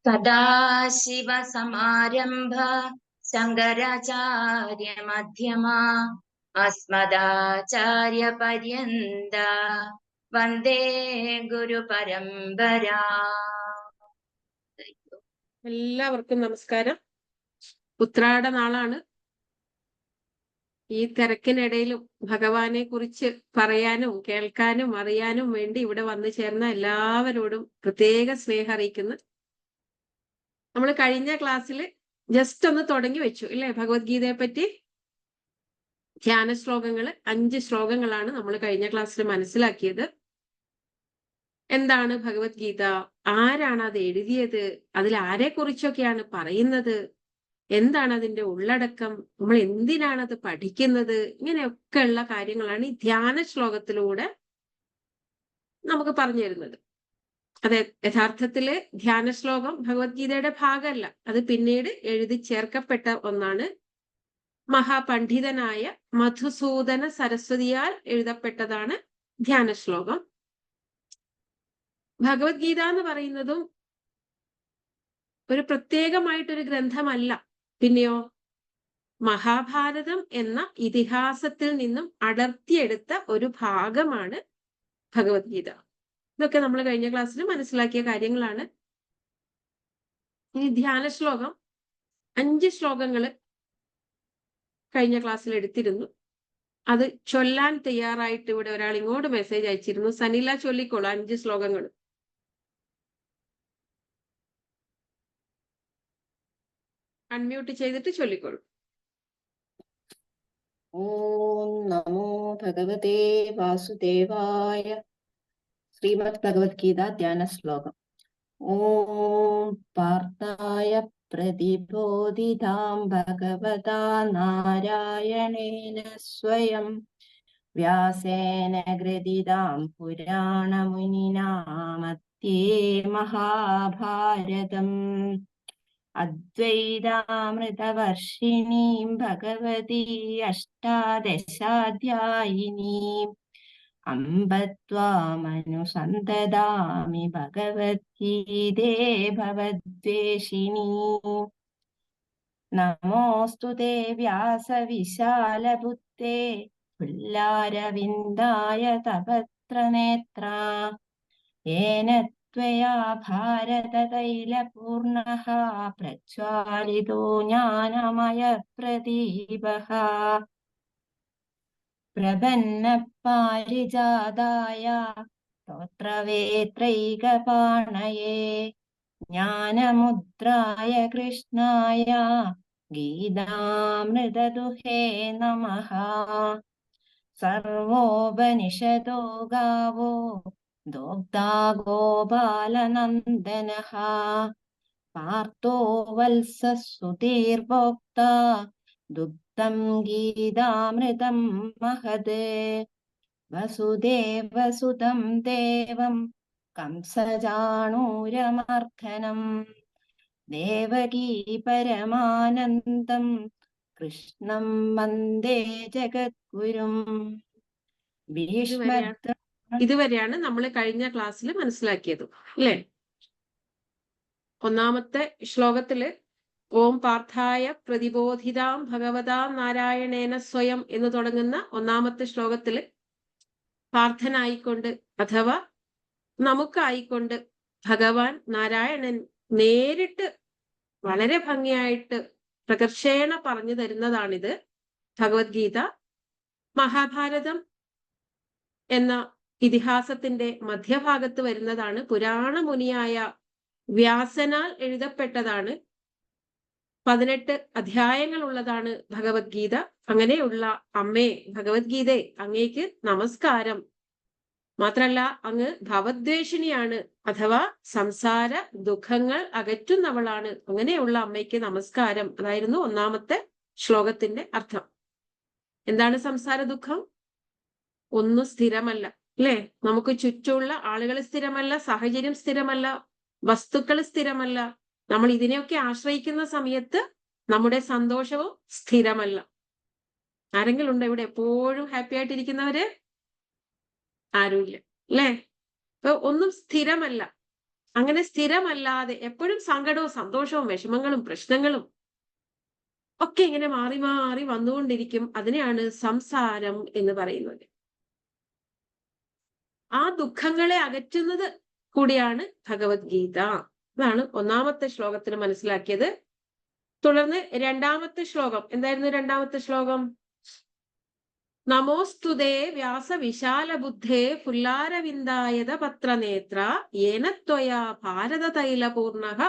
സദാശിവസമാരംഭ ശങ്കരാചാര്യമധ്യമാ അസ്മദാചാര്യപര്യന്ത വന്ദേ ഗുരുപരമ്പരാ. എല്ലാവർക്കും നമസ്കാരം. ഉത്രാട നാളാണ്. ഈ തിരക്കിനിടയിലും ഭഗവാനെ കുറിച്ച് പറയാനും കേൾക്കാനും അറിയാനും വേണ്ടി ഇവിടെ വന്നു ചേർന്ന എല്ലാവരോടും പ്രത്യേക സ്നേഹം അറിയിക്കുന്നു. നമ്മൾ കഴിഞ്ഞ ക്ലാസ്സിൽ ജസ്റ്റ് ഒന്ന് തുടങ്ങി വെച്ചു ഇല്ലേ? ഭഗവത്ഗീതയെ പറ്റി ധ്യാന ശ്ലോകങ്ങൾ 5 ശ്ലോകങ്ങളാണ് നമ്മൾ കഴിഞ്ഞ ക്ലാസ്സിൽ മനസ്സിലാക്കിയത്. എന്താണ് ഭഗവത്ഗീത? ആരാണ് അത് എഴുതിയത്? അതിൽ ആരെ കുറിച്ചൊക്കെയാണ് പറയുന്നത്? എന്താണ് അതിന്റെ ഉള്ളടക്കം? നമ്മൾ എന്തിനാണത് പഠിക്കുന്നത്? ഇങ്ങനെയൊക്കെയുള്ള കാര്യങ്ങളാണ് ഈ ധ്യാന ശ്ലോകത്തിലൂടെ നമുക്ക് പറഞ്ഞു തരുന്നത്. അതെ, യഥാർത്ഥത്തില് ധ്യാന ശ്ലോകം ഭഗവത്ഗീതയുടെ ഭാഗമല്ല, അത് പിന്നീട് എഴുതി ചേർക്കപ്പെട്ട ഒന്നാണ്. മഹാപണ്ഡിതനായ മധുസൂദന സരസ്വതിയാൽ എഴുതപ്പെട്ടതാണ് ധ്യാന ശ്ലോകം. ഭഗവത്ഗീത എന്ന് പറയുന്നതും ഒരു പ്രത്യേകമായിട്ടൊരു ഗ്രന്ഥമല്ല. പിന്നെയോ മഹാഭാരതം എന്ന ഇതിഹാസത്തിൽ നിന്നും അടർത്തിയെടുത്ത ഒരു ഭാഗമാണ് ഭഗവത്ഗീത. ഇതൊക്കെ നമ്മൾ കഴിഞ്ഞ ക്ലാസ്സിൽ മനസ്സിലാക്കിയ കാര്യങ്ങളാണ്. ഈ ധ്യാന ശ്ലോകം 5 ശ്ലോകങ്ങൾ കഴിഞ്ഞ ക്ലാസ്സിൽ എടുത്തിരുന്നു. അത് ചൊല്ലാൻ തയ്യാറായിട്ട് ഇവിടെ ഒരാൾ ഇങ്ങോട്ട് മെസ്സേജ് അയച്ചിരുന്നു. സനില ചൊല്ലിക്കോളൂ 5 ശ്ലോകങ്ങൾ. അൺമ്യൂട്ട് ചെയ്തിട്ട് ചൊല്ലിക്കോളൂ. ഓം നമോ ഭഗവതേ വാസുദേവായ. ശ്രീമദ് ഭഗവത്ഗീത ധ്യാന ശ്ലോകം. ഓം പാർത്ഥായ പ്രതിബോധിതാം ഭഗവതാ നാരായണേന സ്വയം വ്യാസേന ഗ്രഥിതാം പുരാണമുനിനാ മധ്യേ മഹാഭാരതം അദ്വൈതാമൃതവർഷിണീം ഭഗവതി അഷ്ടാദശാധ്യായിനീം അംബ ത്വാമനുസന്തദാമി ഭഗവദ്ഗീതേ ഭവദ്വേഷിണീ. നമോസ്തുതേ വ്യാസവിശാലബുദ്ധേ പുല്ലാരവിന്ദായ തപത്രനേത്ര യേന ത്വയാ ഭാരതതൈലപൂർണഃ പ്രജ്വാലിതോ ജ്ഞാനമയപ്രദീപഃ. പ്രപന്നപാരിജാതായ സ്തോത്രവേത്രൈകപാണയേ ജ്ഞാനമുദ്രായ കൃഷ്ണായ ഗീതാമൃതദുഹേ നമഃ. സർവോപനിഷദോ ഗാവോ ദോഗ്ധാ ഗോപാലനന്ദനഃ പാർത്ഥോ വത്സസുധീർഭോക്താ ദുഗ്ധം ഗീതാമൃതം മഹത്. വസുദേവസുതം ദേവം കംസചാണൂരമർദ്ദനം ദേവകീ പരമാനന്ദം കൃഷ്ണം വന്ദേ ജഗദ്ഗുരും. ഇതുവരെയാണ് നമ്മൾ കഴിഞ്ഞ ക്ലാസ്സിൽ മനസ്സിലാക്കിയത് അല്ലേ? ഒന്നാമത്തെ ശ്ലോകത്തില് ഓം പാർത്ഥായ പ്രതിബോധിതാം ഭഗവതാം നാരായണേന സ്വയം എന്ന് തുടങ്ങുന്ന ഒന്നാമത്തെ ശ്ലോകത്തില് പാർത്ഥനായിക്കൊണ്ട് അഥവാ നമുക്കായിക്കൊണ്ട് ഭഗവാൻ നാരായണൻ നേരിട്ട് വളരെ ഭംഗിയായിട്ട് പ്രകർഷേണ പറഞ്ഞു തരുന്നതാണിത് ഭഗവത്ഗീത. മഹാഭാരതം എന്ന ഇതിഹാസത്തിന്റെ മധ്യഭാഗത്ത് വരുന്നതാണ്. പുരാണമുനിയായ വ്യാസനാൽ എഴുതപ്പെട്ടതാണ്. 18 അധ്യായങ്ങൾ ഉള്ളതാണ് ഭഗവത്ഗീത. അങ്ങനെയുള്ള അമ്മേ ഭഗവത്ഗീതേ, അങ്ങേക്ക് നമസ്കാരം. മാത്രല്ല അങ്ങ് ഭവദ്വേഷിണിയാണ്, അഥവാ സംസാര ദുഃഖങ്ങൾ അകറ്റുന്നവളാണ്. അങ്ങനെയുള്ള അമ്മയ്ക്ക് നമസ്കാരം. അതായിരുന്നു ഒന്നാമത്തെ ശ്ലോകത്തിന്റെ അർത്ഥം. എന്താണ് സംസാര ദുഃഖം? ഒന്നും സ്ഥിരമല്ല അല്ലേ? നമുക്ക് ചുറ്റുമുള്ള ആളുകൾ സ്ഥിരമല്ല, സാഹചര്യം സ്ഥിരമല്ല, വസ്തുക്കൾ സ്ഥിരമല്ല. നമ്മൾ ഇതിനെയൊക്കെ ആശ്രയിക്കുന്ന സമയത്ത് നമ്മുടെ സന്തോഷവും സ്ഥിരമല്ല. ആരെങ്കിലും ഉണ്ടോ ഇവിടെ എപ്പോഴും ഹാപ്പി ആയിട്ടിരിക്കുന്നവര്? ആരുമില്ല അല്ലേ? ഒന്നും സ്ഥിരമല്ല. അങ്ങനെ സ്ഥിരമല്ലാതെ എപ്പോഴും സങ്കടവും സന്തോഷവും വിഷമങ്ങളും പ്രശ്നങ്ങളും ഒക്കെ ഇങ്ങനെ മാറി മാറി വന്നുകൊണ്ടിരിക്കും. അതിനെയാണ് സംസാരം എന്ന് പറയുന്നത്. ആ ദുഃഖങ്ങളെ അകറ്റുന്നത് കൂടിയാണ് ഭഗവത്ഗീത. അതാണ് ഒന്നാമത്തെ ശ്ലോകത്തിൽ മനസ്സിലാക്കിയത്. തുടർന്ന് രണ്ടാമത്തെ ശ്ലോകം എന്തായിരുന്നു? രണ്ടാമത്തെ ശ്ലോകം നമോസ്തുതേ വ്യാസ വിശാല ബുദ്ധേ പുല്ലാരവിന്ദായത പത്രനേത്ര യേന ത്വയാ ഭാരത തൈലപൂർണഃ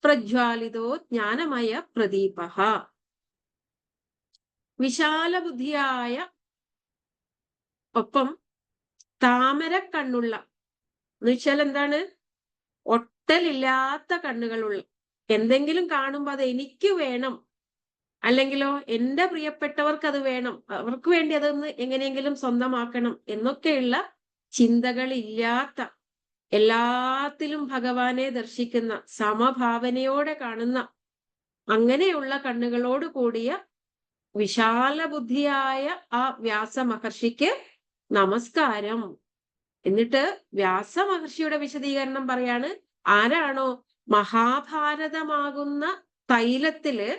പ്രജ്വാലിതോ ജ്ഞാനമയ പ്രദീപഃ. വിശാല ബുദ്ധിയായ ഒപ്പം താമര കണ്ണുള്ള എന്ന് വെച്ചാൽ എന്താണ്? ഒട്ടലില്ലാത്ത കണ്ണുകളുള്ള, എന്തെങ്കിലും കാണുമ്പോൾ അത് എനിക്ക് വേണം, അല്ലെങ്കിലോ എന്റെ പ്രിയപ്പെട്ടവർക്ക് അത് വേണം, അവർക്ക് വേണ്ടി അതൊന്ന് എങ്ങനെയെങ്കിലും സ്വന്തമാക്കണം എന്നൊക്കെയുള്ള ചിന്തകളില്ലാത്ത, എല്ലാത്തിലും ഭഗവാനെ ദർശിക്കുന്ന, സമഭാവനയോടെ കാണുന്ന അങ്ങനെയുള്ള കണ്ണുകളോട് കൂടിയ വിശാല ബുദ്ധിയായ ആ വ്യാസ മഹർഷിക്ക് നമസ്കാരം. എന്നിട്ട് വ്യാസ മഹർഷിയുടെ വിശദീകരണം പറയാണ്. ആരാണോ മഹാഭാരതമാകുന്ന തൈലത്തില്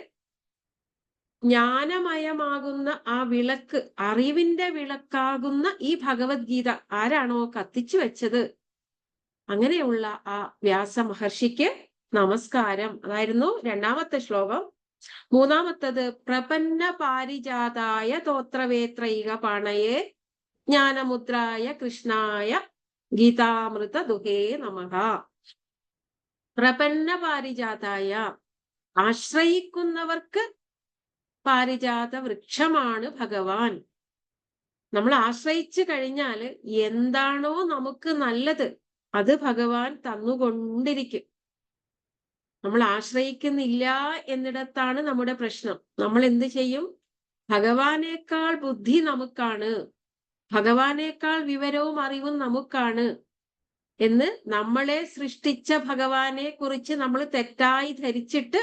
ജ്ഞാനമയമാകുന്ന ആ വിളക്ക്, അറിവിന്റെ വിളക്കാകുന്ന ഈ ഭഗവത്ഗീത ആരാണോ കത്തിച്ചു വെച്ചത്, അങ്ങനെയുള്ള ആ വ്യാസ മഹർഷിക്ക് നമസ്കാരം. അതായിരുന്നു രണ്ടാമത്തെ ശ്ലോകം. മൂന്നാമത്തത് പ്രപന്ന പാരിജാതായ തോത്രവേത്രൈക പാണയെ ജ്ഞാനമുദ്രായ കൃഷ്ണായ ഗീതാമൃത ദുഹേ നമഃ. പ്രപന്ന പാരിജാതായ, ആശ്രയിക്കുന്നവർക്ക് പാരിജാത വൃക്ഷമാണ് ഭഗവാൻ. നമ്മൾ ആശ്രയിച്ചു കഴിഞ്ഞാൽ എന്താണോ നമുക്ക് നല്ലത് അത് ഭഗവാൻ തന്നുകൊണ്ടിരിക്കും. നമ്മൾ ആശ്രയിക്കുന്നില്ല എന്നിടത്താണ് നമ്മുടെ പ്രശ്നം. നമ്മൾ എന്ത് ചെയ്യും? ഭഗവാനേക്കാൾ ബുദ്ധി നമുക്കാണ്, ഭഗവാനേക്കാൾ വിവരവും അറിവും നമുക്കാണ് എന്ന് നമ്മളെ സൃഷ്ടിച്ച ഭഗവാനെ കുറിച്ച് നമ്മൾ തെറ്റായി ധരിച്ചിട്ട്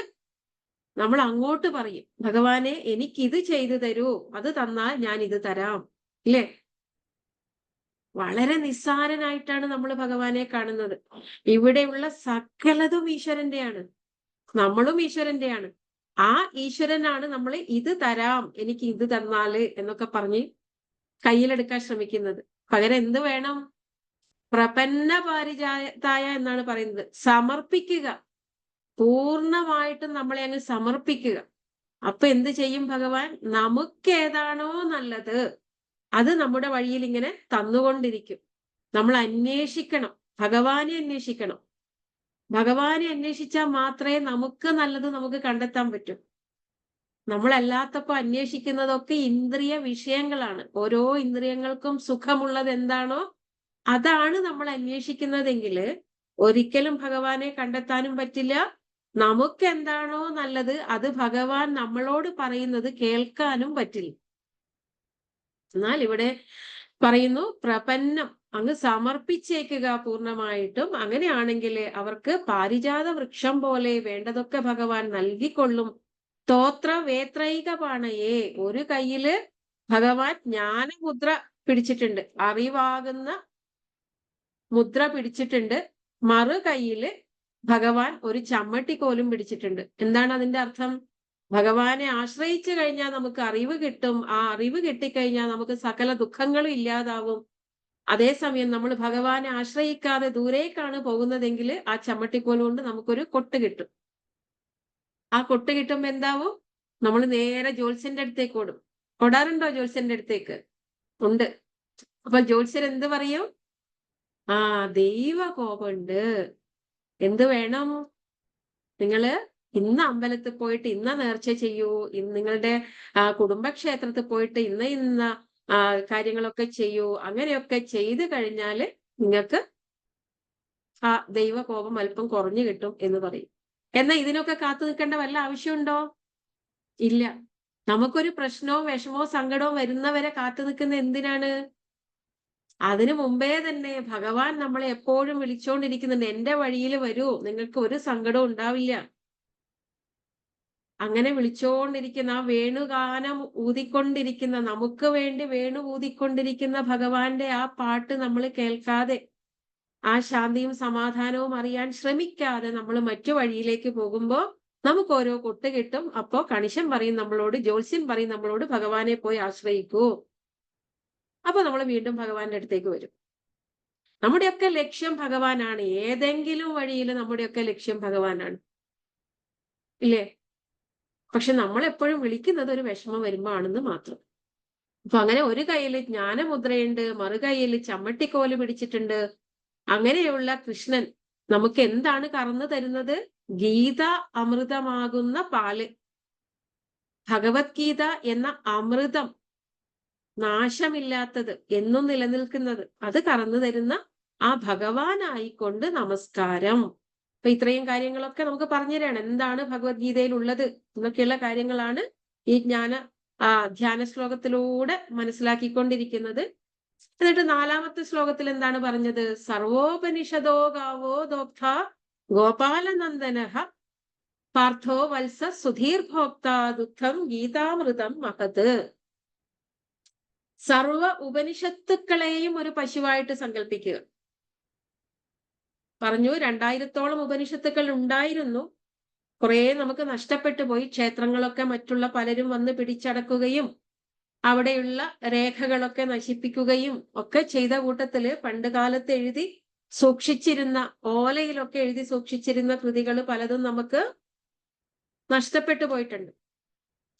നമ്മൾ അങ്ങോട്ട് പറയും, ഭഗവാനെ എനിക്കിത് ചെയ്തു തരൂ, അത് തന്നാൽ ഞാൻ ഇത് തരാം. ഇല്ലേ? വളരെ നിസ്സാരനായിട്ടാണ് നമ്മൾ ഭഗവാനെ കാണുന്നത്. ഇവിടെയുള്ള സകലതും ഈശ്വരന്റെയാണ്, നമ്മളും ഈശ്വരന്റെയാണ്. ആ ഈശ്വരനാണ് നമ്മൾ ഇത് തരാം, എനിക്ക് ഇത് തന്നാല് എന്നൊക്കെ പറഞ്ഞ് കയ്യിലെടുക്കാൻ ശ്രമിക്കുന്നത്. പകരം എന്ത് വേണം? പ്രപന്ന പാരിജാതായ എന്നാണ് പറയുന്നത്. സമർപ്പിക്കുക, പൂർണ്ണമായിട്ടും നമ്മളെ അങ്ങ് സമർപ്പിക്കുക. അപ്പൊ എന്ത് ചെയ്യും ഭഗവാൻ? നമുക്ക് ഏതാണോ നല്ലത് അത് നമ്മുടെ വഴിയിൽ ഇങ്ങനെ തന്നുകൊണ്ടിരിക്കും. നമ്മൾ അന്വേഷിക്കണം, ഭഗവാനെ അന്വേഷിക്കണം. ഭഗവാനെ അന്വേഷിച്ചാൽ മാത്രമേ നമുക്ക് നല്ലത് നമുക്ക് കണ്ടെത്താൻ പറ്റൂ. നമ്മളല്ലാത്തപ്പോ അന്വേഷിക്കുന്നതൊക്കെ ഇന്ദ്രിയ വിഷയങ്ങളാണ്. ഓരോ ഇന്ദ്രിയങ്ങൾക്കും സുഖമുള്ളത് എന്താണോ അതാണ് നമ്മൾ അന്വേഷിക്കുന്നതെങ്കിൽ ഒരിക്കലും ഭഗവാനെ കണ്ടെത്താനും പറ്റില്ല. നമുക്ക് എന്താണോ നല്ലത് അത് ഭഗവാൻ നമ്മളോട് പറയുന്നത് കേൾക്കാനും പറ്റില്ല. എന്നാൽ ഇവിടെ പറയുന്നു പ്രപന്നം, അങ്ങ് സമർപ്പിച്ചേക്കുക പൂർണ്ണമായിട്ടും. അങ്ങനെയാണെങ്കിൽ അവർക്ക് പാരിജാത വൃക്ഷം പോലെ വേണ്ടതൊക്കെ ഭഗവാൻ നൽകിക്കൊള്ളും. സ്തോത്ര വേത്രൈക പാണയെ, ഒരു കയ്യില് ഭഗവാൻ ജ്ഞാനമുദ്ര പിടിച്ചിട്ടുണ്ട്, അറിവാകുന്ന മുദ്ര പിടിച്ചിട്ടുണ്ട്. മറു കയ്യില് ഭഗവാൻ ഒരു ചമ്മട്ടിക്കോലും പിടിച്ചിട്ടുണ്ട്. എന്താണ് അതിന്റെ അർത്ഥം? ഭഗവാനെ ആശ്രയിച്ചു കഴിഞ്ഞാൽ നമുക്ക് അറിവ് കിട്ടും. ആ അറിവ് കിട്ടിക്കഴിഞ്ഞാൽ നമുക്ക് സകല ദുഃഖങ്ങളും ഇല്ലാതാവും. അതേസമയം നമ്മൾ ഭഗവാനെ ആശ്രയിക്കാതെ ദൂരേക്കാണ് പോകുന്നതെങ്കിൽ ആ ചമ്മട്ടിക്കോൽ കൊണ്ട് നമുക്കൊരു കൊട്ട് കിട്ടും. ആ കൊട്ട് കിട്ടുമ്പോ എന്താവും? നമ്മൾ നേരെ ജ്യോത്സ്യന്റെ അടുത്തേക്ക് ഓടും. ഓടാറുണ്ടോ ജ്യോത്സ്യന്റെ അടുത്തേക്ക്? ഉണ്ട്. അപ്പൊ ജ്യോത്സ്യൻ എന്ത് പറയും? ആ, ദൈവ കോപമുണ്ട്, എന്ത് വേണം? നിങ്ങള് ഇന്ന് അമ്പലത്തിൽ പോയിട്ട് ഇന്ന നേർച്ച ചെയ്യൂ, നിങ്ങളുടെ കുടുംബക്ഷേത്രത്തിൽ പോയിട്ട് ഇന്ന കാര്യങ്ങളൊക്കെ ചെയ്യൂ, അങ്ങനെയൊക്കെ ചെയ്തു കഴിഞ്ഞാല് നിങ്ങൾക്ക് ആ ദൈവകോപം അല്പം കുറഞ്ഞു കിട്ടും എന്ന് പറയും. എന്നാൽ ഇതിനൊക്കെ കാത്തു നിൽക്കേണ്ട വല്ല ആവശ്യമുണ്ടോ? ഇല്ല. നമുക്കൊരു പ്രശ്നവും വിഷമോ സങ്കടവും വരുന്നവരെ കാത്തു നിൽക്കുന്ന എന്തിനാണ്? അതിനു മുമ്പേ തന്നെ ഭഗവാൻ നമ്മളെ എപ്പോഴും വിളിച്ചോണ്ടിരിക്കുന്നുണ്ട്, എന്റെ വഴിയിൽ വരൂ, നിങ്ങൾക്ക് ഒരു സങ്കടവും ഉണ്ടാവില്ല. അങ്ങനെ വിളിച്ചോണ്ടിരിക്കുന്ന, ആ വേണുഗാനം ഊതിക്കൊണ്ടിരിക്കുന്ന, നമുക്ക് വേണ്ടി വേണു ഊതിക്കൊണ്ടിരിക്കുന്ന ഭഗവാന്റെ ആ പാട്ട് നമ്മൾ കേൾക്കാതെ ആ ശാന്തിയും സമാധാനവും അറിയാൻ ശ്രമിക്കാതെ നമ്മൾ മറ്റു വഴിയിലേക്ക് പോകുമ്പോൾ നമുക്ക് ഓരോ കൊട്ട് കിട്ടും. അപ്പോ കണിശൻ പറയും നമ്മളോട്, ജ്യോത്സ്യൻ പറയും നമ്മളോട്, ഭഗവാനെ പോയി ആശ്രയിക്കൂ. അപ്പൊ നമ്മൾ വീണ്ടും ഭഗവാന്റെ അടുത്തേക്ക് വരും. നമ്മുടെയൊക്കെ ലക്ഷ്യം ഭഗവാനാണ്. ഏതെങ്കിലും വഴിയിൽ നമ്മുടെയൊക്കെ ലക്ഷ്യം ഭഗവാനാണ്, ഇല്ലേ? പക്ഷെ നമ്മൾ എപ്പോഴും വിളിക്കുന്നത് ഒരു വിഷമം വരുമ്പോ ആണെന്ന് മാത്രം. അപ്പൊ അങ്ങനെ ഒരു കയ്യിൽ ജ്ഞാനമുദ്രയുണ്ട്, മറു കയ്യിൽ ചമ്മട്ടിക്കോല് പിടിച്ചിട്ടുണ്ട്. അങ്ങനെയുള്ള കൃഷ്ണൻ നമുക്ക് എന്താണ് കറന്നു തരുന്നത്? ഗീത അമൃതമാകുന്ന പാല്. ഭഗവത്ഗീത എന്ന അമൃതം, നാശമില്ലാത്തത്, എന്നും നിലനിൽക്കുന്നത്, അത് കറന്നു തരുന്ന ആ ഭഗവാനായിക്കൊണ്ട് നമസ്കാരം. അപ്പൊ ഇത്രയും കാര്യങ്ങളൊക്കെ നമുക്ക് പറഞ്ഞു തരാണ്. എന്താണ് ഭഗവത്ഗീതയിൽ ഉള്ളത് എന്നൊക്കെയുള്ള കാര്യങ്ങളാണ് ഈ ധ്യാന ശ്ലോകത്തിലൂടെ മനസ്സിലാക്കിക്കൊണ്ടിരിക്കുന്നത്. എന്നിട്ട് 4-ാമത്തെ ശ്ലോകത്തിൽ എന്താണ് പറഞ്ഞത്? സർവോപനിഷദോ ഗാവോ ദോഗ്ധ ഗോപാലനന്ദനഃ പാർത്ഥോ വത്സ സുധീർഭോക്ത ദുഃഖം ഗീതാമൃതം മഹത്. സർവ ഉപനിഷത്തുക്കളെയും ഒരു പശുവായിട്ട് സങ്കല്പിക്കുക. പറഞ്ഞു 2000-ഓളം ഉപനിഷത്തുക്കൾ ഉണ്ടായിരുന്നു. കുറെ നമുക്ക് നഷ്ടപ്പെട്ടു പോയി. ക്ഷേത്രങ്ങളൊക്കെ മറ്റുള്ള പലരും വന്ന് പിടിച്ചടക്കുകയും അവിടെയുള്ള രേഖകളൊക്കെ നശിപ്പിക്കുകയും ഒക്കെ ചെയ്ത കൂട്ടത്തില് പണ്ട് കാലത്ത് എഴുതി സൂക്ഷിച്ചിരുന്ന, ഓലയിലൊക്കെ എഴുതി സൂക്ഷിച്ചിരുന്ന കൃതികൾ പലതും നമുക്ക് നഷ്ടപ്പെട്ടു പോയിട്ടുണ്ട്.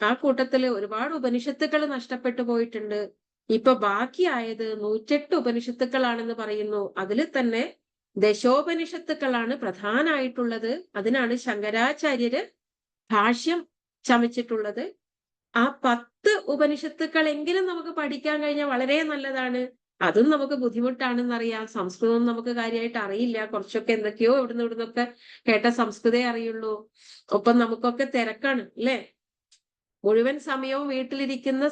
ആ കൂട്ടത്തില് ഒരുപാട് ഉപനിഷത്തുക്കൾ നഷ്ടപ്പെട്ടു പോയിട്ടുണ്ട്. ഇപ്പൊ ബാക്കിയായത് 108 ഉപനിഷത്തുക്കളാണെന്ന് പറയുന്നു. അതിൽ തന്നെ ദശോപനിഷത്തുക്കളാണ് പ്രധാനമായിട്ടുള്ളത്. അതിനാണ് ശങ്കരാചാര്യര് ഭാഷ്യം ചമച്ചിട്ടുള്ളത്. ആ 10 ഉപനിഷത്തുക്കളെങ്കിലും നമുക്ക് പഠിക്കാൻ കഴിഞ്ഞാൽ വളരെ നല്ലതാണ്. അതും നമുക്ക് ബുദ്ധിമുട്ടാണെന്നറിയാം. സംസ്കൃതം നമുക്ക് കാര്യമായിട്ട് അറിയില്ല. കുറച്ചൊക്കെ എന്തൊക്കെയോ ഇവിടുന്നൊക്കെ കേട്ട സംസ്കൃതേ അറിയുള്ളൂ. ഒപ്പം നമുക്കൊക്കെ തിരക്കാണ്, അല്ലേ? മുഴുവൻ സമയവും വീട്ടിലിരിക്കുന്ന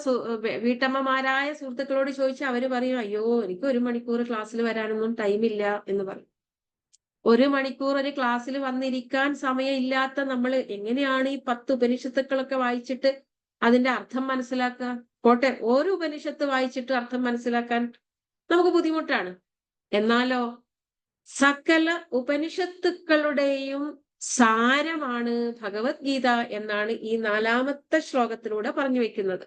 വീട്ടമ്മമാരായ സുഹൃത്തുക്കളോട് ചോദിച്ചാൽ അവര് പറയും, അയ്യോ എനിക്ക് 1 മണിക്കൂർ ക്ലാസ്സിൽ വരാനൊന്നും ടൈമില്ല എന്ന് പറയും. 1 മണിക്കൂർ ഒരു ക്ലാസ്സിൽ വന്നിരിക്കാൻ സമയമില്ലാത്ത നമ്മൾ എങ്ങനെയാണ് ഈ 10 ഉപനിഷത്തുക്കളൊക്കെ വായിച്ചിട്ട് അതിന്റെ അർത്ഥം മനസ്സിലാക്കുക? പോട്ടെ, ഓരോ ഉപനിഷത്ത് വായിച്ചിട്ട് അർത്ഥം മനസ്സിലാക്കാൻ നമുക്ക് ബുദ്ധിമുട്ടാണ്. എന്നാലോ സകല ഉപനിഷത്തുക്കളുടെയും സാരമാണ് ഭഗവത്ഗീത എന്നാണ് ഈ 4-ാമത്തെ ശ്ലോകത്തിലൂടെ പറഞ്ഞു വെക്കുന്നത്.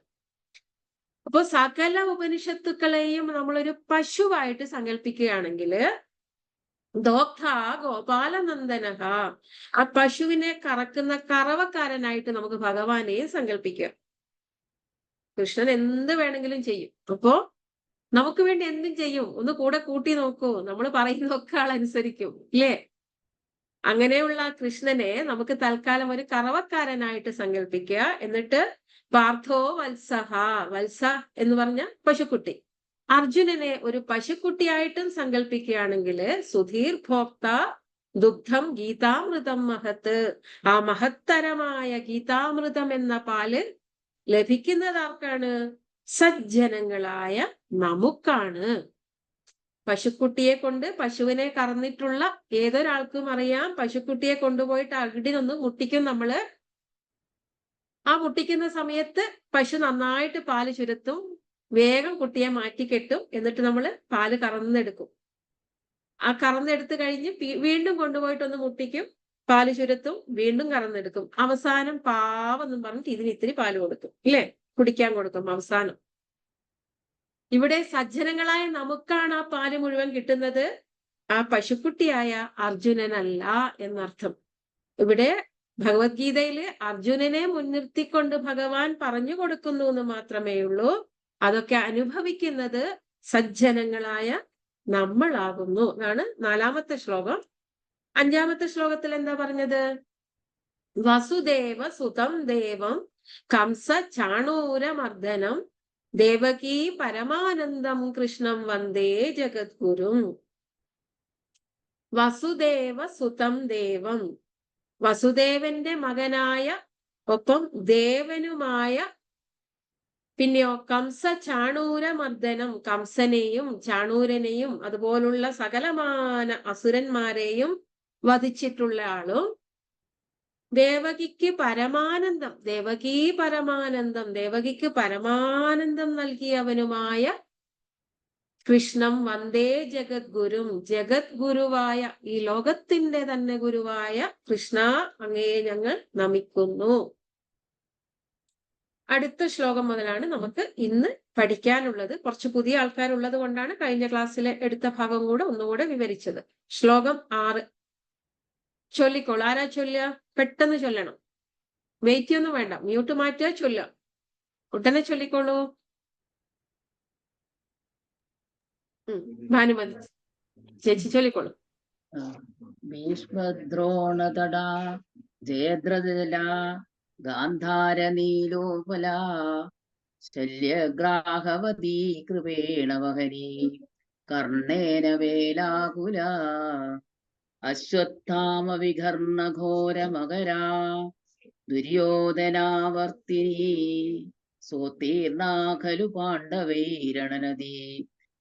അപ്പൊ സകല ഉപനിഷത്തുക്കളെയും നമ്മളൊരു പശുവായിട്ട് സങ്കല്പിക്കുകയാണെങ്കിൽ ദോഗ്ധ ഗോപാലനന്ദനഃ, ആ പശുവിനെ കറക്കുന്ന കറവക്കാരനായിട്ട് നമുക്ക് ഭഗവാനെ സങ്കല്പിക്കാം. കൃഷ്ണൻ എന്ത് വേണമെങ്കിലും ചെയ്യും. അപ്പോ നമുക്ക് വേണ്ടി എന്തും ചെയ്യും. ഒന്ന് കൂടെ കൂട്ടി നോക്കൂ, നമ്മൾ പറയുന്നതൊക്കെ ആളനുസരിക്കും, ഇല്ലേ? അങ്ങനെയുള്ള കൃഷ്ണനെ നമുക്ക് തൽക്കാലം ഒരു കറവക്കാരനായിട്ട് സങ്കല്പിക്കുക. എന്നിട്ട് പാർത്ഥോ വത്സഹ, വത്സ എന്ന് പറഞ്ഞ പശുക്കുട്ടി, അർജുനനെ ഒരു പശുക്കുട്ടിയായിട്ടും സങ്കല്പിക്കുകയാണെങ്കിൽ സുധീർ ഭോക്ത ദുഗ്ധം ഗീതാമൃതം മഹത്ത്, ആ മഹത്തരമായ ഗീതാമൃതം എന്ന പാല് ലഭിക്കുന്നത് ആർക്കാണ്? സജ്ജനങ്ങളായ നമുക്കാണ്. പശുക്കുട്ടിയെ കൊണ്ട്, പശുവിനെ കറന്നിട്ടുള്ള ഏതൊരാൾക്കും അറിയാം, പശുക്കുട്ടിയെ കൊണ്ടുപോയിട്ട് അകിടിനൊന്ന് മുട്ടിക്കും നമ്മള്. ആ മുട്ടിക്കുന്ന സമയത്ത് പശു നന്നായിട്ട് പാല് ചുരത്തും, വേഗം കുട്ടിയെ മാറ്റിക്കെട്ടും. എന്നിട്ട് നമ്മൾ പാല് കറന്നെടുക്കും. ആ കറന്നെടുത്ത് കഴിഞ്ഞ് വീണ്ടും കൊണ്ടുപോയിട്ടൊന്ന് മുട്ടിക്കും, പാല് ചുരത്തും, വീണ്ടും കറന്നെടുക്കും. അവസാനം പാവെന്നും പറഞ്ഞിട്ട് ഇതിന് ഇത്തിരി പാല് കൊടുക്കും, ഇല്ലേ? കുടിക്കാൻ കൊടുക്കും അവസാനം. ഇവിടെ സജ്ജനങ്ങളായ നമുക്കാണ് ആ പാല് മുഴുവൻ കിട്ടുന്നത്, ആ പശുക്കുട്ടിയായ അർജുനനല്ല എന്നർത്ഥം. ഇവിടെ ഭഗവത്ഗീതയില് അർജുനനെ മുൻനിർത്തിക്കൊണ്ട് ഭഗവാൻ പറഞ്ഞു കൊടുക്കുന്നു എന്ന് മാത്രമേ ഉള്ളൂ. അതൊക്കെ അനുഭവിക്കുന്നത് സജ്ജനങ്ങളായ നമ്മളാകുന്നു എന്നാണ് 4-ാമത്തെ ശ്ലോകം. 5-ാമത്തെ ശ്ലോകത്തിൽ എന്താ പറഞ്ഞത്? വസുദേവ സുതം ദേവം കംസ ചാണൂരമർദ്ദനം ദേവകീ പരമാനന്ദം കൃഷ്ണം വന്ദേ ജഗദ്ഗുരും. വസുദേവ സുതം ദേവം, വസുദേവന്റെ മകനായ ഒപ്പം ദേവനുമായ, പിന്നെയോ കംസ ചാണൂരമർദ്ദനം, കംസനെയും ചാണൂരനെയും അതുപോലുള്ള സകലമാന അസുരന്മാരെയും വധിച്ചിട്ടുള്ള ആളും, ദേവകിക്ക് പരമാനന്ദം, ദേവകീ പരമാനന്ദം, ദേവകിക്ക് പരമാനന്ദം നൽകിയവനുമായ കൃഷ്ണം വന്ദേ ജഗദ്ഗുരും, ജഗദ്ഗുരുവായ, ഈ ലോകത്തിന്റെ തന്നെ ഗുരുവായ കൃഷ്ണ, അങ്ങയെ ഞങ്ങൾ നമിക്കുന്നു. അടുത്ത ശ്ലോകം മുതലാണ് നമുക്ക് ഇന്ന് പഠിക്കാനുള്ളത്. കുറച്ച് പുതിയ ആൾക്കാരുള്ളത് കൊണ്ടാണ് കഴിഞ്ഞ ക്ലാസ്സിലെ എടുത്ത ഭാഗം കൂടെ ഒന്നുകൂടെ വിവരിച്ചത്. ശ്ലോകം 6 ചൊല്ലിക്കോളൂ. ആരാ ചൊല്ലുക? പെട്ടെന്ന് ചൊല്ലണം, വെയിറ്റ് ഒന്നും വേണ്ട, മ്യൂട്ട് മാറ്റുക, ചൊല്ലുക, ഉടനെ ചൊല്ലിക്കോളൂ. ഭാനുമതി ചേച്ചി ചൊല്ലിക്കോളൂ. ഭീഷ്മദ്രോണതടാ ജയദ്രഥജലാ ഗാന്ധാരനീലോപലാ ശല്യഗ്രാഹവതീ കൃപേണ വഹനീ കർണേന വേലാകുലാ അശ്വത്ഥാമ വികർണഘോരമകരാ ദുര്യോധനാവർത്തിനീ സോത്തീർണാ ഖലു പാണ്ഡവൈരണനദീ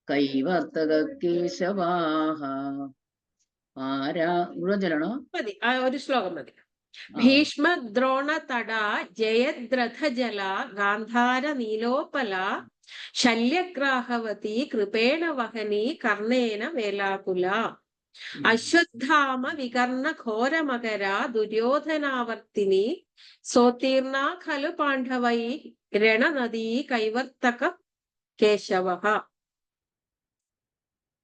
കൈവർത്തക കേശവാഹ. ചൊല്ലണോ? മതി, ഒരു ശ്ലോകം മതി. ഭീഷ്മ ദ്രോണ തടാ ജയദ്രഥ ജല ഗാന്ധാര നീലോപല ശല്യഗ്രാഹവതി കൃപേണ വഹനി കർണേന വേലാകുല അശ്വത്ഥാമ വികർണ ഘോരമകര ദുര്യോധനാവർത്തിനി സോത്തീർണ ഖലു പാണ്ഡവൈ രണനദീ കൈവർത്തക കേശവ.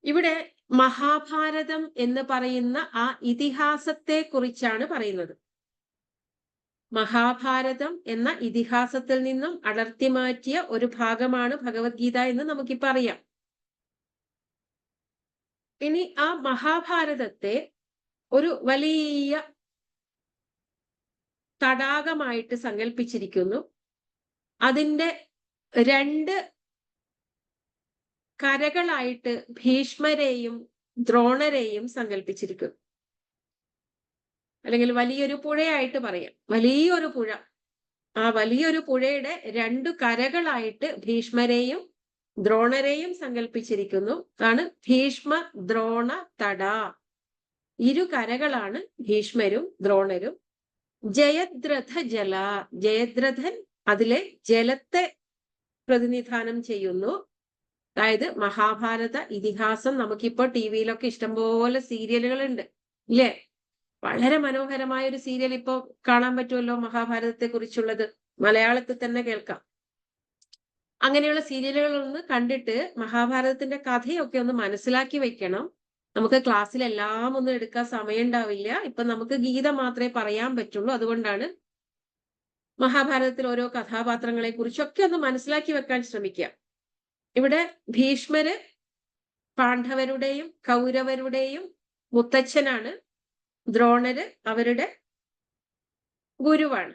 ഇവിടെ മഹാഭാരതം എന്ന് പറയുന്ന ആ ഇതിഹാസത്തെ കുറിച്ചാണ് പറയുന്നത്. മഹാഭാരതം എന്ന ഇതിഹാസത്തിൽ നിന്നും അടർത്തി മാറ്റിയ ഒരു ഭാഗമാണ് ഭഗവത്ഗീത എന്ന് നമുക്കിപ്പോ അറിയാം. ഇനി ആ മഹാഭാരതത്തെ ഒരു വലിയ തടാകമായിട്ട് സങ്കല്പിച്ചിരിക്കുന്നു. അതിന്റെ 2 കരകളായിട്ട് ഭീഷ്മരെയും ദ്രോണരെയും സങ്കല്പിച്ചിരിക്കുന്നു. അല്ലെങ്കിൽ വലിയൊരു പുഴയായിട്ട് പറയാം, വലിയൊരു പുഴ. ആ വലിയൊരു പുഴയുടെ 2 കരകളായിട്ട് ഭീഷ്മരെയും ദ്രോണരെയും സങ്കല്പിച്ചിരിക്കുന്നു. അതാണ് ഭീഷ്മ ദ്രോണ തട. 2 കരകളാണ് ഭീഷ്മരും ദ്രോണരും. ജയദ്രഥ ജല, ജയദ്രഥൻ അതിലെ ജലത്തെ പ്രതിനിധാനം ചെയ്യുന്നു. അതായത് മഹാഭാരത ഇതിഹാസം നമുക്കിപ്പോ ടിവിയിലൊക്കെ ഇഷ്ടംപോലെ സീരിയലുകളുണ്ട്, ഇല്ലേ? വളരെ മനോഹരമായ ഒരു സീരിയൽ ഇപ്പോ കാണാൻ പറ്റുമല്ലോ മഹാഭാരതത്തെ കുറിച്ചുള്ളത്, മലയാളത്തിൽ തന്നെ കേൾക്കാം. അങ്ങനെയുള്ള സീരിയലുകളൊന്ന് കണ്ടിട്ട് മഹാഭാരതത്തിന്റെ കഥയൊക്കെ ഒന്ന് മനസ്സിലാക്കി വെക്കണം. നമുക്ക് ക്ലാസ്സിൽ എല്ലാം ഒന്നും എടുക്കാൻ സമയം ഉണ്ടാവില്ല. ഇപ്പൊ നമുക്ക് ഗീത മാത്രമേ പറയാൻ പറ്റുള്ളൂ. അതുകൊണ്ടാണ് മഹാഭാരതത്തിൽ ഓരോ കഥാപാത്രങ്ങളെ കുറിച്ചൊക്കെ ഒന്ന് മനസ്സിലാക്കി വെക്കാൻ ശ്രമിക്കുക. ഇവിടെ ഭീഷ്മര് പാണ്ഡവരുടെയും കൗരവരുടെയും മുത്തച്ഛനാണ്. ദ്രോണര് അവരുടെ ഗുരുവാണ്.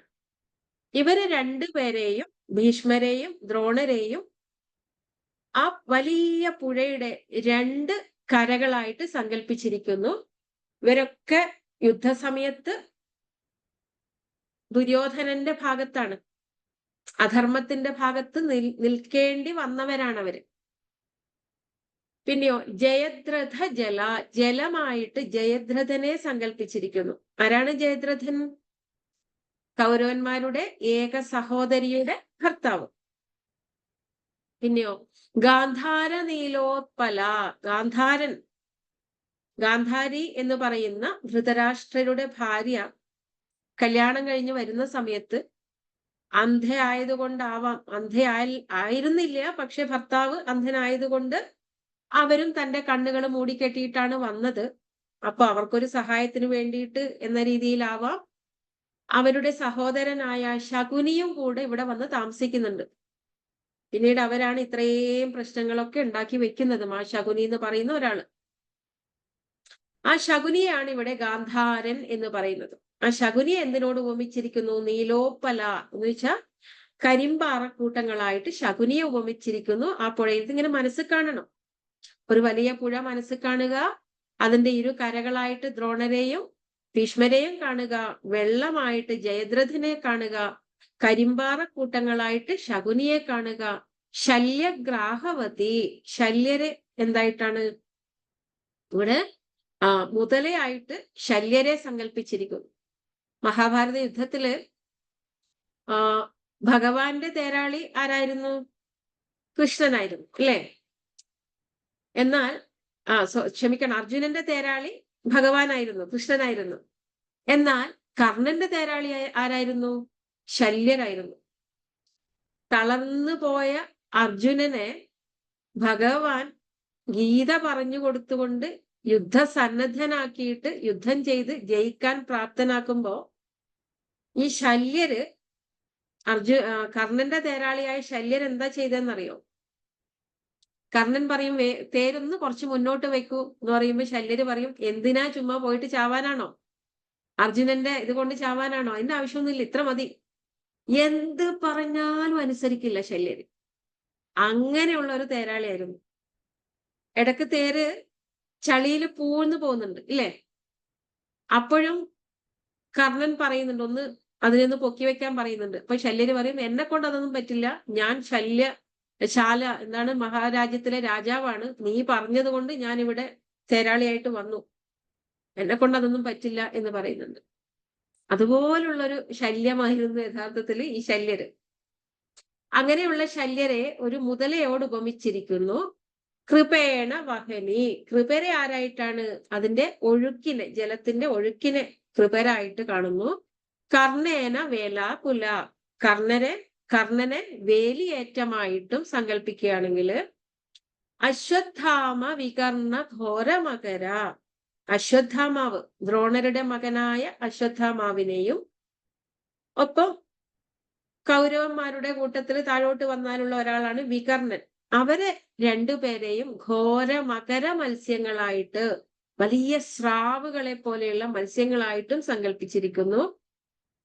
ഇവര് 2 പേരെയും, ഭീഷ്മരെയും ദ്രോണരെയും, ആ വലിയ പുഴയുടെ 2 കരകളായിട്ട് സങ്കല്പിച്ചിരിക്കുന്നു. ഇവരൊക്കെ യുദ്ധസമയത്ത് ദുര്യോധനന്റെ ഭാഗത്താണ്, അധർമ്മത്തിന്റെ ഭാഗത്ത് നിൽക്കേണ്ടി വന്നവരാണവര്. പിന്നെയോ ജയദ്രഥ ജല, ജലമായിട്ട് ജയദ്രഥനെ സങ്കല്പിച്ചിരിക്കുന്നു. ആരാണ് ജയദ്രഥൻ? കൗരവന്മാരുടെ ഏക സഹോദരിയുടെ ഭർത്താവ്. പിന്നെയോ ഗാന്ധാര നീലോത്പല, ഗാന്ധാരൻ, ഗാന്ധാരി എന്ന് പറയുന്ന ധൃതരാഷ്ട്രരുടെ ഭാര്യ കല്യാണം കഴിഞ്ഞ് വരുന്ന സമയത്ത് അന്ധയായതുകൊണ്ടാവാം, ആയിരുന്നില്ല, പക്ഷെ ഭർത്താവ് അന്ധനായതുകൊണ്ട് അവരും തന്റെ കണ്ണുകൾ മൂടിക്കെട്ടിയിട്ടാണ് വന്നത്. അപ്പൊ അവർക്കൊരു സഹായത്തിന് വേണ്ടിയിട്ട് എന്ന രീതിയിലാവാം അവരുടെ സഹോദരനായ ശകുനിയും കൂടെ ഇവിടെ വന്ന് താമസിക്കുന്നുണ്ട്. പിന്നീട് അവരാണ് ഇത്രയും പ്രശ്നങ്ങളൊക്കെ ഉണ്ടാക്കി വെക്കുന്നതും. ആ ശകുനി എന്ന് പറയുന്ന ഒരാള്, ആ ശകുനിയാണ് ഇവിടെ ഗാന്ധാരൻ എന്ന് പറയുന്നത്. ആ ശകുനിയെ എന്തിനോട് ഉപമിച്ചിരിക്കുന്നു? നീലോപ്പല എന്ന് വെച്ചാൽ കരിമ്പാറക്കൂട്ടങ്ങളായിട്ട് ശകുനിയെ ഉപമിച്ചിരിക്കുന്നു. ആ പുഴയിൽ ഇങ്ങനെ മനസ്സിൽ കാണണം, ഒരു വലിയ പുഴ മനസ്സിൽ കാണുക, അതിന്റെ 2 കരകളായിട്ട് ദ്രോണരെയും ഭീഷ്മരെയും കാണുക, വെള്ളമായിട്ട് ജയദ്രഥനെ കാണുക, കരിമ്പാറക്കൂട്ടങ്ങളായിട്ട് ശകുനിയെ കാണുക, ശല്യഗ്രാഹവതി, ശല്യരെ എന്തായിട്ടാണ് ഇവിടെ മുതലയായിട്ട് ശല്യരെ സങ്കല്പിച്ചിരിക്കുന്നു. മഹാഭാരത യുദ്ധത്തില് ഭഗവാന്റെ തേരാളി ആരായിരുന്നു? കൃഷ്ണനായിരുന്നു, അല്ലേ? എന്നാൽ ക്ഷമിക്കണം, അർജുനന്റെ തേരാളി ഭഗവാനായിരുന്നു, കൃഷ്ണനായിരുന്നു. എന്നാൽ കർണന്റെ തേരാളി ആരായിരുന്നു? ശല്യരായിരുന്നു. തളർന്നു പോയ അർജുനനെ ഭഗവാൻ ഗീത പറഞ്ഞു കൊടുത്തുകൊണ്ട് യുദ്ധസന്നദ്ധനാക്കിയിട്ട് യുദ്ധം ചെയ്ത് ജയിക്കാൻ പ്രാപ്തനാക്കുമ്പോ ഈ ശല്യര് കർണന്റെ തേരാളിയായ ശല്യർ എന്താ ചെയ്തെന്നറിയോ? കർണൻ പറയും തേരൊന്ന് കുറച്ച് മുന്നോട്ട് വെക്കൂ എന്ന് പറയുമ്പോ ശല്യര് പറയും, എന്തിനാ, ചുമ്മാ പോയിട്ട് ചാവാനാണോ? അർജുനന്റെ ഇത് കൊണ്ട് ചാവാനാണോ? അതിന്റെ ആവശ്യമൊന്നുമില്ല, ഇത്ര മതി. എന്ത് പറഞ്ഞാലും അനുസരിക്കില്ല ശല്യര്. അങ്ങനെയുള്ള ഒരു തേരാളിയായിരുന്നു. ഇടക്ക് തേര് ചളിയിൽ പൂഴ്ന്നു പോകുന്നുണ്ട് ഇല്ലേ? അപ്പോഴും കർണൻ പറയുന്നുണ്ട്, ഒന്ന് അതിനൊന്ന് പൊക്കി വെക്കാൻ പറയുന്നുണ്ട്. അപ്പൊ ശല്യര് പറയും, എന്നെ കൊണ്ട് അതൊന്നും പറ്റില്ല, ഞാൻ എന്താണ്, മഹാരാജ്യത്തിലെ രാജാവാണ്, നീ പറഞ്ഞത് കൊണ്ട് ഞാൻ ഇവിടെ തേരാളിയായിട്ട് വന്നു, എന്നെ കൊണ്ട് അതൊന്നും പറ്റില്ല എന്ന് പറയുന്നുണ്ട്. അതുപോലുള്ളൊരു ശല്യമായിരുന്നു യഥാർത്ഥത്തിൽ ഈ ശല്യര്. അങ്ങനെയുള്ള ശല്യരെ ഒരു മുതലയോട് ഉപമിച്ചിരിക്കുന്നു. കൃപേണ വഹനി, കൃപരെ ആരായിട്ടാണ്? അതിന്റെ ഒഴുക്കിനെ, ജലത്തിന്റെ ഒഴുക്കിനെ കൃപരായിട്ട് കാണുന്നു. കർണേന വേലാകുല, കർണനെ വേലിയേറ്റമായിട്ടും സങ്കല്പിക്കുകയാണെങ്കിൽ അശ്വത്ഥാമ വികർണ ഘോരമകര, അശ്വത്ഥാമാവ്, ദ്രോണരുടെ മകനായ അശ്വത്ഥാമാവിനെയും ഒപ്പം കൗരവന്മാരുടെ കൂട്ടത്തിൽ താഴോട്ട് വന്നാലുള്ള ഒരാളാണ് വികർണൻ, അവരെ രണ്ടുപേരെയും ഘോര മകര മത്സ്യങ്ങളായിട്ട്, വലിയ സ്രാവുകളെ പോലെയുള്ള മത്സ്യങ്ങളായിട്ടും സങ്കല്പിച്ചിരിക്കുന്നു.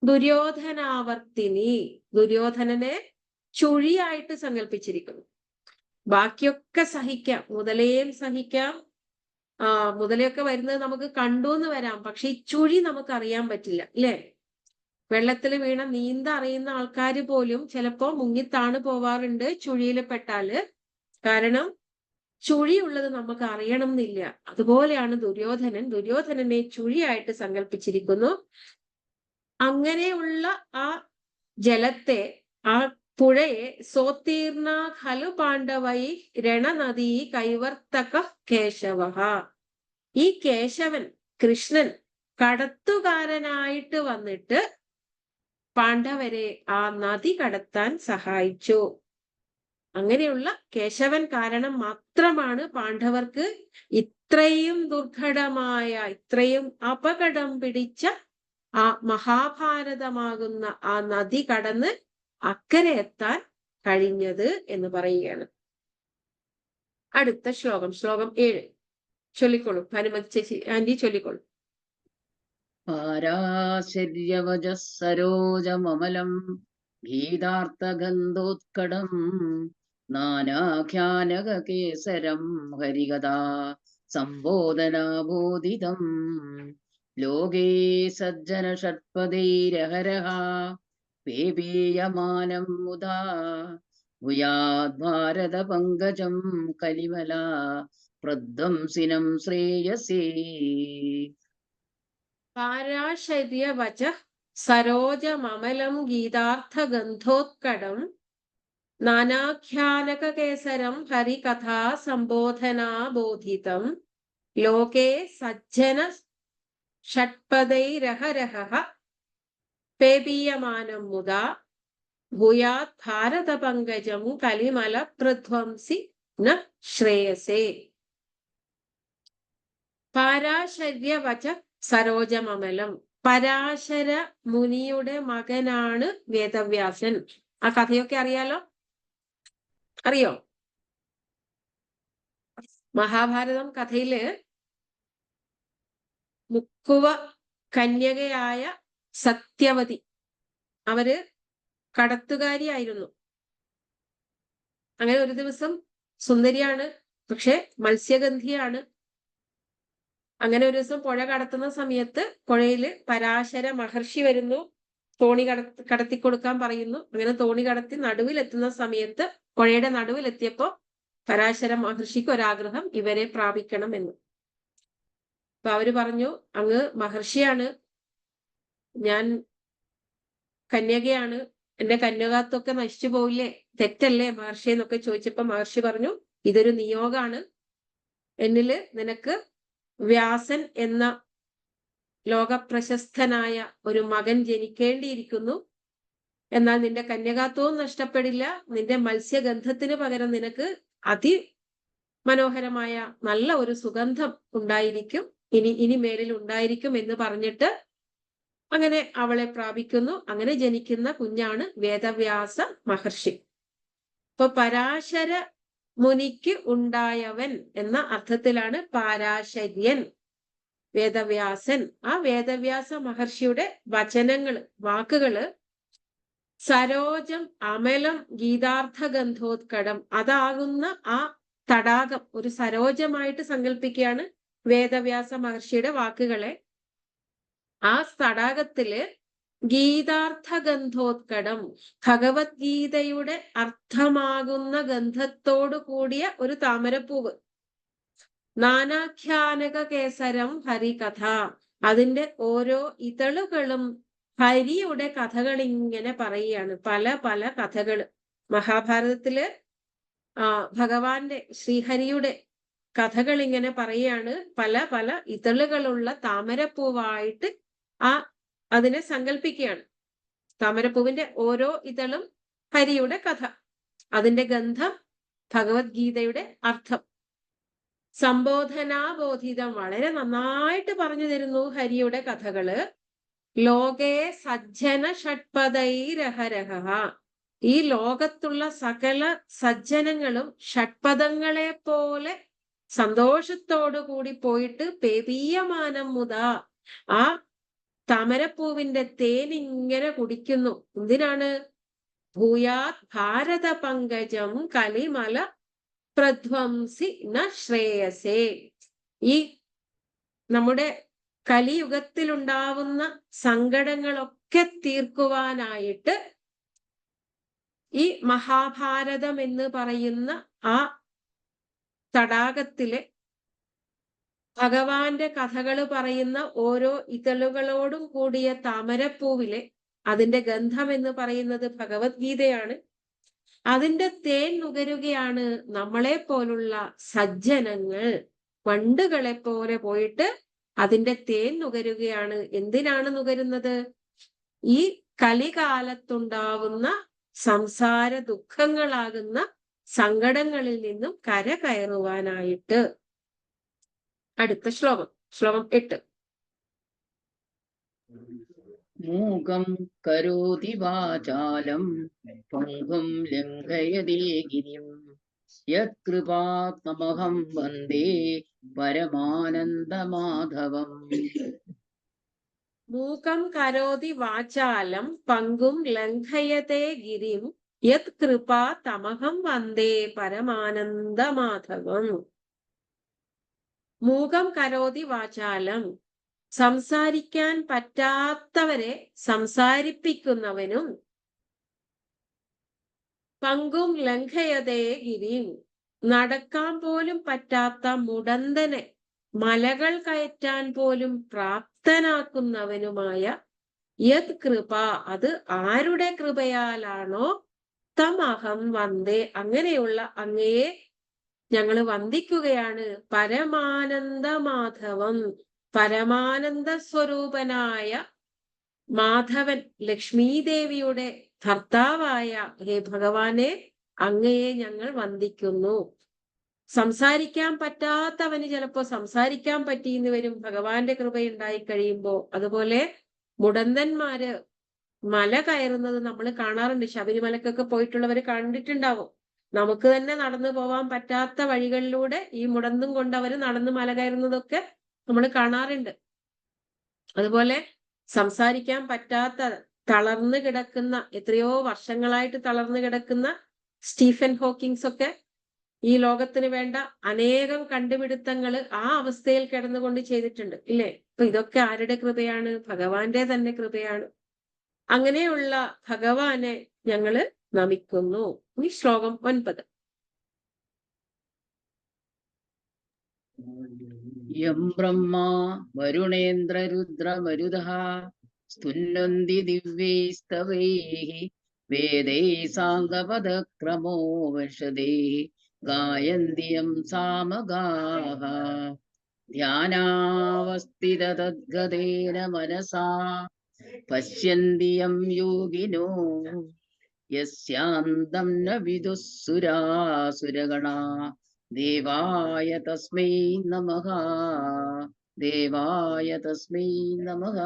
ദുര്യോധനാവർത്തിനി, ദുര്യോധനനെ ചുഴിയായിട്ട് സങ്കല്പിച്ചിരിക്കുന്നു. ബാക്കിയൊക്കെ സഹിക്കാം, മുതലയും സഹിക്കാം, മുതലയൊക്കെ വരുന്നത് നമുക്ക് കണ്ടു എന്ന് വരാം, പക്ഷെ ഈ ചുഴി നമുക്ക് അറിയാൻ പറ്റില്ല അല്ലേ? വെള്ളത്തിൽ വീണ നീന്ത അറിയുന്ന ആൾക്കാർ പോലും ചിലപ്പോ മുങ്ങിത്താണ് പോവാറുണ്ട് ചുഴിയിൽ പെട്ടാല്. കാരണം ചുഴിയുള്ളത് നമുക്ക് അറിയണം എന്നില്ല. അതുപോലെയാണ് ദുര്യോധനനെ ചുഴിയായിട്ട് സങ്കല്പിച്ചിരിക്കുന്നു. അങ്ങനെയുള്ള ആ ജലത്തെ, ആ പുഴയെ സോത്തീർണ ഖലു പാണ്ഡവൈ രണനദീ കൈവർത്തക കേശവ, ഈ കേശവൻ, കൃഷ്ണൻ കടത്തുകാരനായിട്ട് വന്നിട്ട് പാണ്ഡവരെ ആ നദി കടത്താൻ സഹായിച്ചു. അങ്ങനെയുള്ള കേശവൻ കാരണം മാത്രമാണ് പാണ്ഡവർക്ക് ഇത്രയും ദുർഘടമായ, ഇത്രയും അപകടം പിടിച്ച ആ മഹാഭാരതമാകുന്ന ആ നദി കടന്ന് അക്കരെ എത്താൻ കഴിഞ്ഞത് എന്ന് പറയുകയാണ്. അടുത്ത ശ്ലോകം 7 ചൊല്ലിക്കോളൂ. ഹനുമതി ചേച്ചി ആന്റി ചൊല്ലിക്കോളൂ. പാരാശര്യവജ സരോജമമലം ഗീതാർത്ഥഗന്ധോത്കടം നാനാഖ്യാനകേസരം ഹരികഥാ സംബോധനാബോധിതം ലോകേ സജ്ജന ഷട്പദൈരഹരഃ പേപീയമാനം മുദാ ഭൂയാദ് ഭാരത പങ്കജം കലിമല പ്രധ്വംസിനം ശ്രേയസേ. പാരാശര്യവച സരോജമമലം ഗീതാർത്ഥഗന്ധോത്കടം നാനാഖ്യാനകേസരം ഹരികഥാ സംബോധനാബോധിതം ലോകേ സജ്ജന ഷട്പദൈരഹരഃ പേപീയമാനം മുദാ ഭൂയാത് ഭാരത പങ്കജം കലിമല പ്രധ്വംസി ന ശ്രേയസേ. പാരാശര്യവച സരോജമമലം, പരാശര മുനിയുടെ മകനാണ് വേദവ്യാസൻ. ആ കഥയൊക്കെ അറിയാലോ? അറിയോ? മഹാഭാരതം കഥയില് മുക്കുവ കന്യകയായ സത്യവതി, അവര് കടത്തുകാരിയായിരുന്നു. അങ്ങനെ ഒരു ദിവസം സുന്ദരിയാണ്, പക്ഷെ മത്സ്യഗന്ധിയാണ്. അങ്ങനെ ഒരു ദിവസം പുഴ കടത്തുന്ന സമയത്ത് പുഴയില് പരാശര മഹർഷി വരുന്നു, തോണി കടത്തിക്കൊടുക്കാൻ പറയുന്നു. അങ്ങനെ തോണി കടത്തി നടുവിലെത്തുന്ന സമയത്ത്, പുഴയുടെ നടുവിലെത്തിയപ്പോ പരാശര മഹർഷിക്ക് ഒരാഗ്രഹം, ഇവരെ പ്രാപിക്കണം എന്ന്. അപ്പൊ അവര് പറഞ്ഞു, അങ്ങ് മഹർഷിയാണ്, ഞാൻ കന്യകയാണ്, എന്റെ കന്യകാത്വമൊക്കെ നശിച്ചു പോവില്ലേ, തെറ്റല്ലേ മഹർഷി എന്നൊക്കെ ചോദിച്ചപ്പോ മഹർഷി പറഞ്ഞു, ഇതൊരു നിയോഗാണ്, എന്നില് നിനക്ക് വ്യാസൻ എന്ന ലോകപ്രശസ്തനായ ഒരു മകൻ ജനിക്കേണ്ടിയിരിക്കുന്നു. എന്നാൽ നിന്റെ കന്യകാത്വവും നഷ്ടപ്പെടില്ല. നിന്റെ മത്സ്യഗന്ധത്തിന് പകരം നിനക്ക് അതിമനോഹരമായ നല്ല ഒരു സുഗന്ധം ഉണ്ടായിരിക്കും, ഇനി മേലിൽ ഉണ്ടായിരിക്കും എന്ന് പറഞ്ഞിട്ട് അങ്ങനെ അവളെ പ്രാപിക്കുന്നു. അങ്ങനെ ജനിക്കുന്ന കുഞ്ഞാണ് വേദവ്യാസ മഹർഷി. ഇപ്പൊ പരാശര മുനിക്ക് ഉണ്ടായവൻ എന്ന അർത്ഥത്തിലാണ് പാരാശര്യൻ, വേദവ്യാസൻ. ആ വേദവ്യാസ മഹർഷിയുടെ വചനങ്ങള്, വാക്കുകള് സരോജം അമലം ഗീതാർത്ഥഗന്ധോത്കടം, അതാകുന്ന ആ തടാകം ഒരു സരോജമായിട്ട് സങ്കല്പിക്കുകയാണ് വേദവ്യാസ മഹർഷിയുടെ വാക്കുകളെ. ആ തടാകത്തില് ഗീതാർത്ഥഗന്ധോത്കടം, ഭഗവത്ഗീതയുടെ അർത്ഥമാകുന്ന ഗന്ധത്തോടു കൂടിയ ഒരു താമരപ്പൂവ്. നാനാഖ്യാനക കേസരം ഹരികഥ, അതിന്റെ ഓരോ ഇതളുകളും ഹരിയുടെ കഥകൾ ഇങ്ങനെ പറയുകയാണ്. പല പല കഥകള് മഹാഭാരതത്തില് ഭഗവാന്റെ ശ്രീഹരിയുടെ കഥകൾ ഇങ്ങനെ പറയുകയാണ്. പല പല ഇതളുകളുള്ള താമരപ്പൂവായിട്ട് അതിനെ സങ്കല്പിക്കുകയാണ്. താമരപ്പൂവിന്റെ ഓരോ ഇതളും ഹരിയുടെ കഥ, അതിന്റെ ഗന്ധം ഭഗവത്ഗീതയുടെ അർത്ഥം. സംബോധനാബോധിതം, വളരെ നന്നായിട്ട് പറഞ്ഞു തരുന്നു ഹരിയുടെ കഥകള്. ലോകേ സജ്ജന ഷഡ്പദൈരഹരഹ, ഈ ലോകത്തുള്ള സകല സജ്ജനങ്ങളും ഷഡ്പദങ്ങളെ പോലെ സന്തോഷത്തോടു കൂടി പോയിട്ട് പേപീയമാനം മുത, ആ താമരപ്പൂവിന്റെ തേൻ ഇങ്ങനെ കുടിക്കുന്നു. എന്തിനാണ്? ഭൂയാത് ഭാരത പങ്കജം കലിമല പ്രധ്വംസി ന ശ്രേയസേ, ഈ നമ്മുടെ കലിയുഗത്തിലുണ്ടാവുന്ന സങ്കടങ്ങളൊക്കെ തീർക്കുവാനായിട്ട് ഈ മഹാഭാരതം എന്ന് പറയുന്ന ആ തടാകത്തിലെ ഭഗവാന്റെ കഥകൾ പറയുന്ന ഓരോ ഇതളുകളോടും കൂടിയ താമരപ്പൂവിലെ അതിന്റെ ഗന്ധം എന്ന് പറയുന്നത് ഭഗവത്ഗീതയാണ്. അതിന്റെ തേൻ നുകരുകയാണ് നമ്മളെ പോലുള്ള സജ്ജനങ്ങൾ. വണ്ടുകളെ പോലെ പോയിട്ട് അതിന്റെ തേൻ നുകരുകയാണ്. എന്തിനാണ് നുകരുന്നത്? ഈ കലികാലത്തുണ്ടാവുന്ന സംസാര ദുഃഖങ്ങളാകുന്ന സങ്കടങ്ങളിൽ നിന്നും കരകയറുവാനായിട്ട്. അടുത്ത ശ്ലോകം, ശ്ലോകം 8. മൂകം കരോതി വാചാലം പങ്കും ലംഘയതേ ഗിരിം യത്കൃപാത്മഹം വന്ദേ പരമാനന്ദമാധവം. മൂകം കരോതി വാചാലം പങ്കും ലംഘയതേ ഗിരിം യത്കൃപാ തമഹം വന്ദേ പരമാനന്ദമാധവം. മൂകം കരോതി വാചാലം, സംസാരിക്കാൻ പറ്റാത്തവരെ സംസാരിപ്പിക്കുന്നവനും, പങ്കും ലംഘയതേ ഗിരിം, നടക്കാൻ പോലും പറ്റാത്ത മുടന്തനെ മലകൾ കയറ്റാൻ പോലും പ്രാപ്തനാക്കുന്നവനുമായ യത് കൃപ, അത് ആരുടെ കൃപയാലാണോ, തമഹം വന്ദേ, അങ്ങനെയുള്ള അങ്ങയെ ഞങ്ങൾ വന്ദിക്കുകയാണ്. പരമാനന്ദ മാധവം, പരമാനന്ദ സ്വരൂപനായ മാധവൻ, ലക്ഷ്മീദേവിയുടെ ഭർത്താവായ ഹേ ഭഗവാനെ, അങ്ങയെ ഞങ്ങൾ വന്ദിക്കുന്നു. സംസാരിക്കാൻ പറ്റാത്തവന് ചിലപ്പോ സംസാരിക്കാൻ പറ്റിയെന്ന് വരും ഭഗവാന്റെ കൃപയുണ്ടായി കഴിയുമ്പോ. അതുപോലെ മുടന്തന്മാര് മല കയറുന്നത് നമ്മൾ കാണാറുണ്ട്. ശബരിമലക്കൊക്കെ പോയിട്ടുള്ളവര് കണ്ടിട്ടുണ്ടാവും. നമുക്ക് തന്നെ നടന്നു പോവാൻ പറ്റാത്ത വഴികളിലൂടെ ഈ മുടന്തും കൊണ്ടവര് നടന്ന് മല കയറുന്നതൊക്കെ നമ്മൾ കാണാറുണ്ട്. അതുപോലെ സംസാരിക്കാൻ പറ്റാത്ത, തളർന്നു കിടക്കുന്ന, എത്രയോ വർഷങ്ങളായിട്ട് തളർന്നു കിടക്കുന്ന സ്റ്റീഫൻ ഹോക്കിങ്സ് ഒക്കെ ഈ ലോകത്തിന് വേണ്ട അനേകം കണ്ടുപിടുത്തങ്ങൾ ആ അവസ്ഥയിൽ കിടന്നുകൊണ്ട് ചെയ്തിട്ടുണ്ട്, ഇല്ലേ? അപ്പൊ ഇതൊക്കെ ആരുടെ കൃപയാണ്? ഭഗവാന്റെ തന്നെ കൃപയാണ്. അങ്ങനെയുള്ള ഭഗവാനെ ഞങ്ങള് നമിക്കുന്നു. ഈ ശ്ലോകം 9. യം ബ്രഹ്മാ വരുണേന്ദ്രരുദ്രമരുതഃ സ്തുന്നന്തി ദിവ്യൈസ്തവൈഃ വേദൈः സാംഗപദക്രമോ വർഷതൈः ഗായന്തിയം സാമഗാഃ ധ്യാനാവസ്ഥിതതദ്ഗതേന മനസാ പശ്യന്തിയം യോഗിനോ യസ്യാന്തം ന വിദുഃ സുരാസുരഗണാ ദേവായ തസ്മൈ നമഃ ദേവായ തസ്മൈ നമഃ.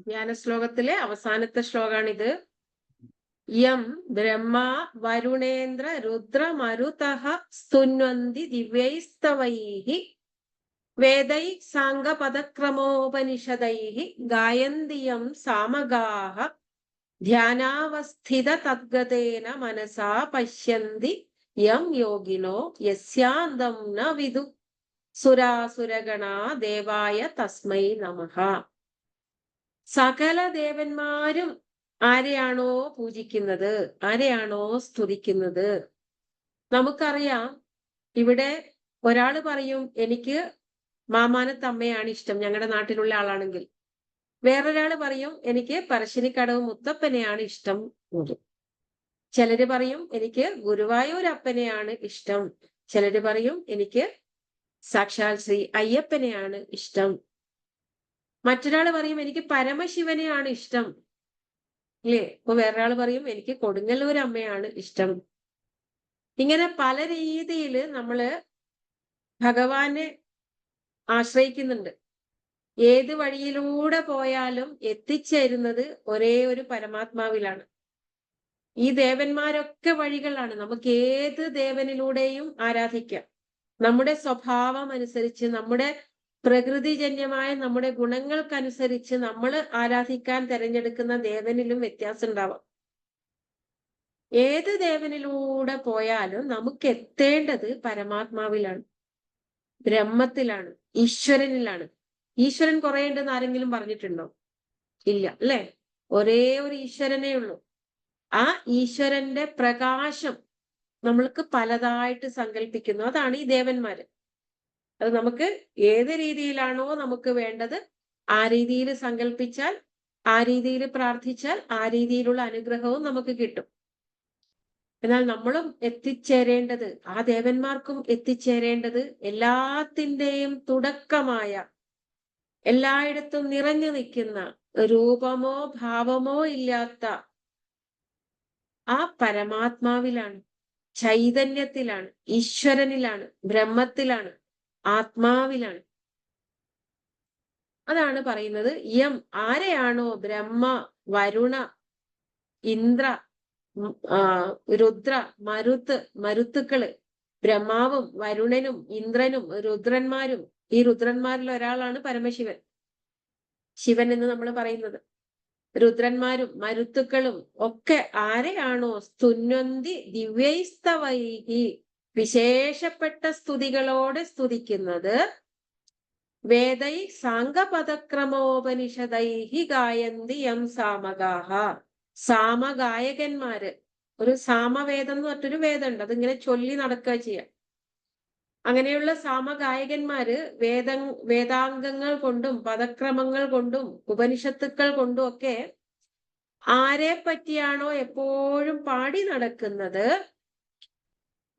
ധ്യാന ശ്ലോകത്തിലെ അവസാനത്തെ ശ്ലോകാണിത്. യം ബ്രഹ്മ വരുണേന്ദ്ര രുദ്ര മരുതഃ സ്തുന്വന്തി ദിവ്യൈസ്തവൈഃ വേദൈ സാംഗപദക്രമോപനിഷദൈഃ ഗായന്തിയം സാമഗാഃ ധ്യാനാവസ്ഥിത തദ്ഗതേന മനസാ പശ്യന്തി യം യോഗിനോ യസ്യാന്തം ന വിദു സുരാസുരഗണാ ദേവായ തസ്മൈ നമഃ. സകല ദേവന്മാരും ആരെയാണോ പൂജിക്കുന്നത്, ആരെയാണോ സ്തുതിക്കുന്നത്, നമുക്കറിയാം. ഇവിടെ ഒരാള് പറയും എനിക്ക് മാമാനത്തമ്മയാണ് ഇഷ്ടം, ഞങ്ങളുടെ നാട്ടിലുള്ള ആളാണെങ്കിൽ. വേറൊരാള് പറയും എനിക്ക് പറശ്ശിനിക്കടവ് മുത്തപ്പനെയാണ് ഇഷ്ടം. ചിലര് പറയും എനിക്ക് ഗുരുവായൂരപ്പനെയാണ് ഇഷ്ടം. ചിലര് പറയും എനിക്ക് സാക്ഷാൽ ശ്രീ അയ്യപ്പനെയാണ് ഇഷ്ടം. മറ്റൊരാള് പറയും എനിക്ക് പരമശിവനെയാണ് ഇഷ്ടം, ഇല്ലേ? അപ്പൊ വേറൊരാള് പറയും എനിക്ക് കൊടുങ്ങല്ലൂർ അമ്മയാണ് ഇഷ്ടം. ഇങ്ങനെ പല രീതിയിൽ നമ്മള് ഭഗവാനെ ആശ്രയിക്കുന്നുണ്ട്. ഏത് വഴിയിലൂടെ പോയാലും എത്തിച്ചേരുന്നത് ഒരേ ഒരു പരമാത്മാവിലാണ്. ഈ ദേവന്മാരൊക്കെ വഴികളാണ്. നമുക്ക് ഏത് ദേവനിലൂടെയും ആരാധിക്കാം. നമ്മുടെ സ്വഭാവം അനുസരിച്ച്, നമ്മുടെ പ്രകൃതിജന്യമായ നമ്മുടെ ഗുണങ്ങൾക്കനുസരിച്ച് നമ്മൾ ആരാധിക്കാൻ തിരഞ്ഞെടുക്കുന്ന ദേവനിലും വ്യത്യാസം ഉണ്ടാവാം. ഏത് ദേവനിലൂടെ പോയാലും നമുക്ക് എത്തേണ്ടത് പരമാത്മാവിലാണ്, ബ്രഹ്മത്തിലാണ്, ഈശ്വരനിലാണ്. ഈശ്വരൻ കുറെ ഉണ്ടെന്ന് ആരെങ്കിലും പറഞ്ഞിട്ടുണ്ടോ? ഇല്ല, അല്ലെ? ഒരേ ഒരു ഈശ്വരനേ ഉള്ളൂ. ആ ഈശ്വരന്റെ പ്രകാശം നമ്മൾക്ക് പലതായിട്ട് സങ്കല്പിക്കുന്നു. അതാണ് ഈ ദേവന്മാര്. അത് നമുക്ക് ഏത് രീതിയിലാണോ നമുക്ക് വേണ്ടത് ആ രീതിയിൽ സങ്കല്പിച്ചാൽ, ആ രീതിയിൽ പ്രാർത്ഥിച്ചാൽ ആ രീതിയിലുള്ള അനുഗ്രഹവും നമുക്ക് കിട്ടും. എന്നാൽ നമ്മളും എത്തിച്ചേരേണ്ടത്, ആ ദേവന്മാർക്കും എത്തിച്ചേരേണ്ടത് എല്ലാത്തിൻ്റെയും തുടക്കമായ, എല്ലായിടത്തും നിറഞ്ഞു നിൽക്കുന്ന, രൂപമോ ഭാവമോ ഇല്ലാത്ത ആ പരമാത്മാവിലാണ്, ചൈതന്യത്തിലാണ്, ഈശ്വരനിലാണ്, ബ്രഹ്മത്തിലാണ്, ആത്മാവിലാണ്. അതാണ് പറയുന്നത്. യം ആരെയാണോ ബ്രഹ്മ, വരുണ, ഇന്ദ്ര, രുദ്ര, മരുത്തുക്കള്, ബ്രഹ്മാവും വരുണനും ഇന്ദ്രനും രുദ്രന്മാരും, ഈ രുദ്രന്മാരിൽ ഒരാളാണ് പരമശിവൻ, ശിവൻ എന്ന് നമ്മൾ പറയുന്നത്. രുദ്രന്മാരും മരുത്തുക്കളും ഒക്കെ ആരെയാണോ സ്തുന്വന്തി ദിവ്യൈസ്തവൈഹി വിശേഷപ്പെട്ട സ്തുതികളോടെ സ്തുതിക്കുന്നത്, വേദൈ സാംഗപദക്രമോപനിഷദൈഹി ഗായന്തി യം സാമഗാഃ സാമഗായകന്മാര്. ഒരു സാമവേദം എന്ന് പറഞ്ഞൊരു വേദമുണ്ട്, അതിങ്ങനെ ചൊല്ലി നടക്കുക ചെയ്യാം. അങ്ങനെയുള്ള സാമഗായകന്മാര് വേദാംഗങ്ങൾ കൊണ്ടും പദക്രമങ്ങൾ കൊണ്ടും ഉപനിഷത്തുക്കൾ കൊണ്ടും ഒക്കെ ആരെ പറ്റിയാണോ എപ്പോഴും പാടി നടക്കുന്നത്,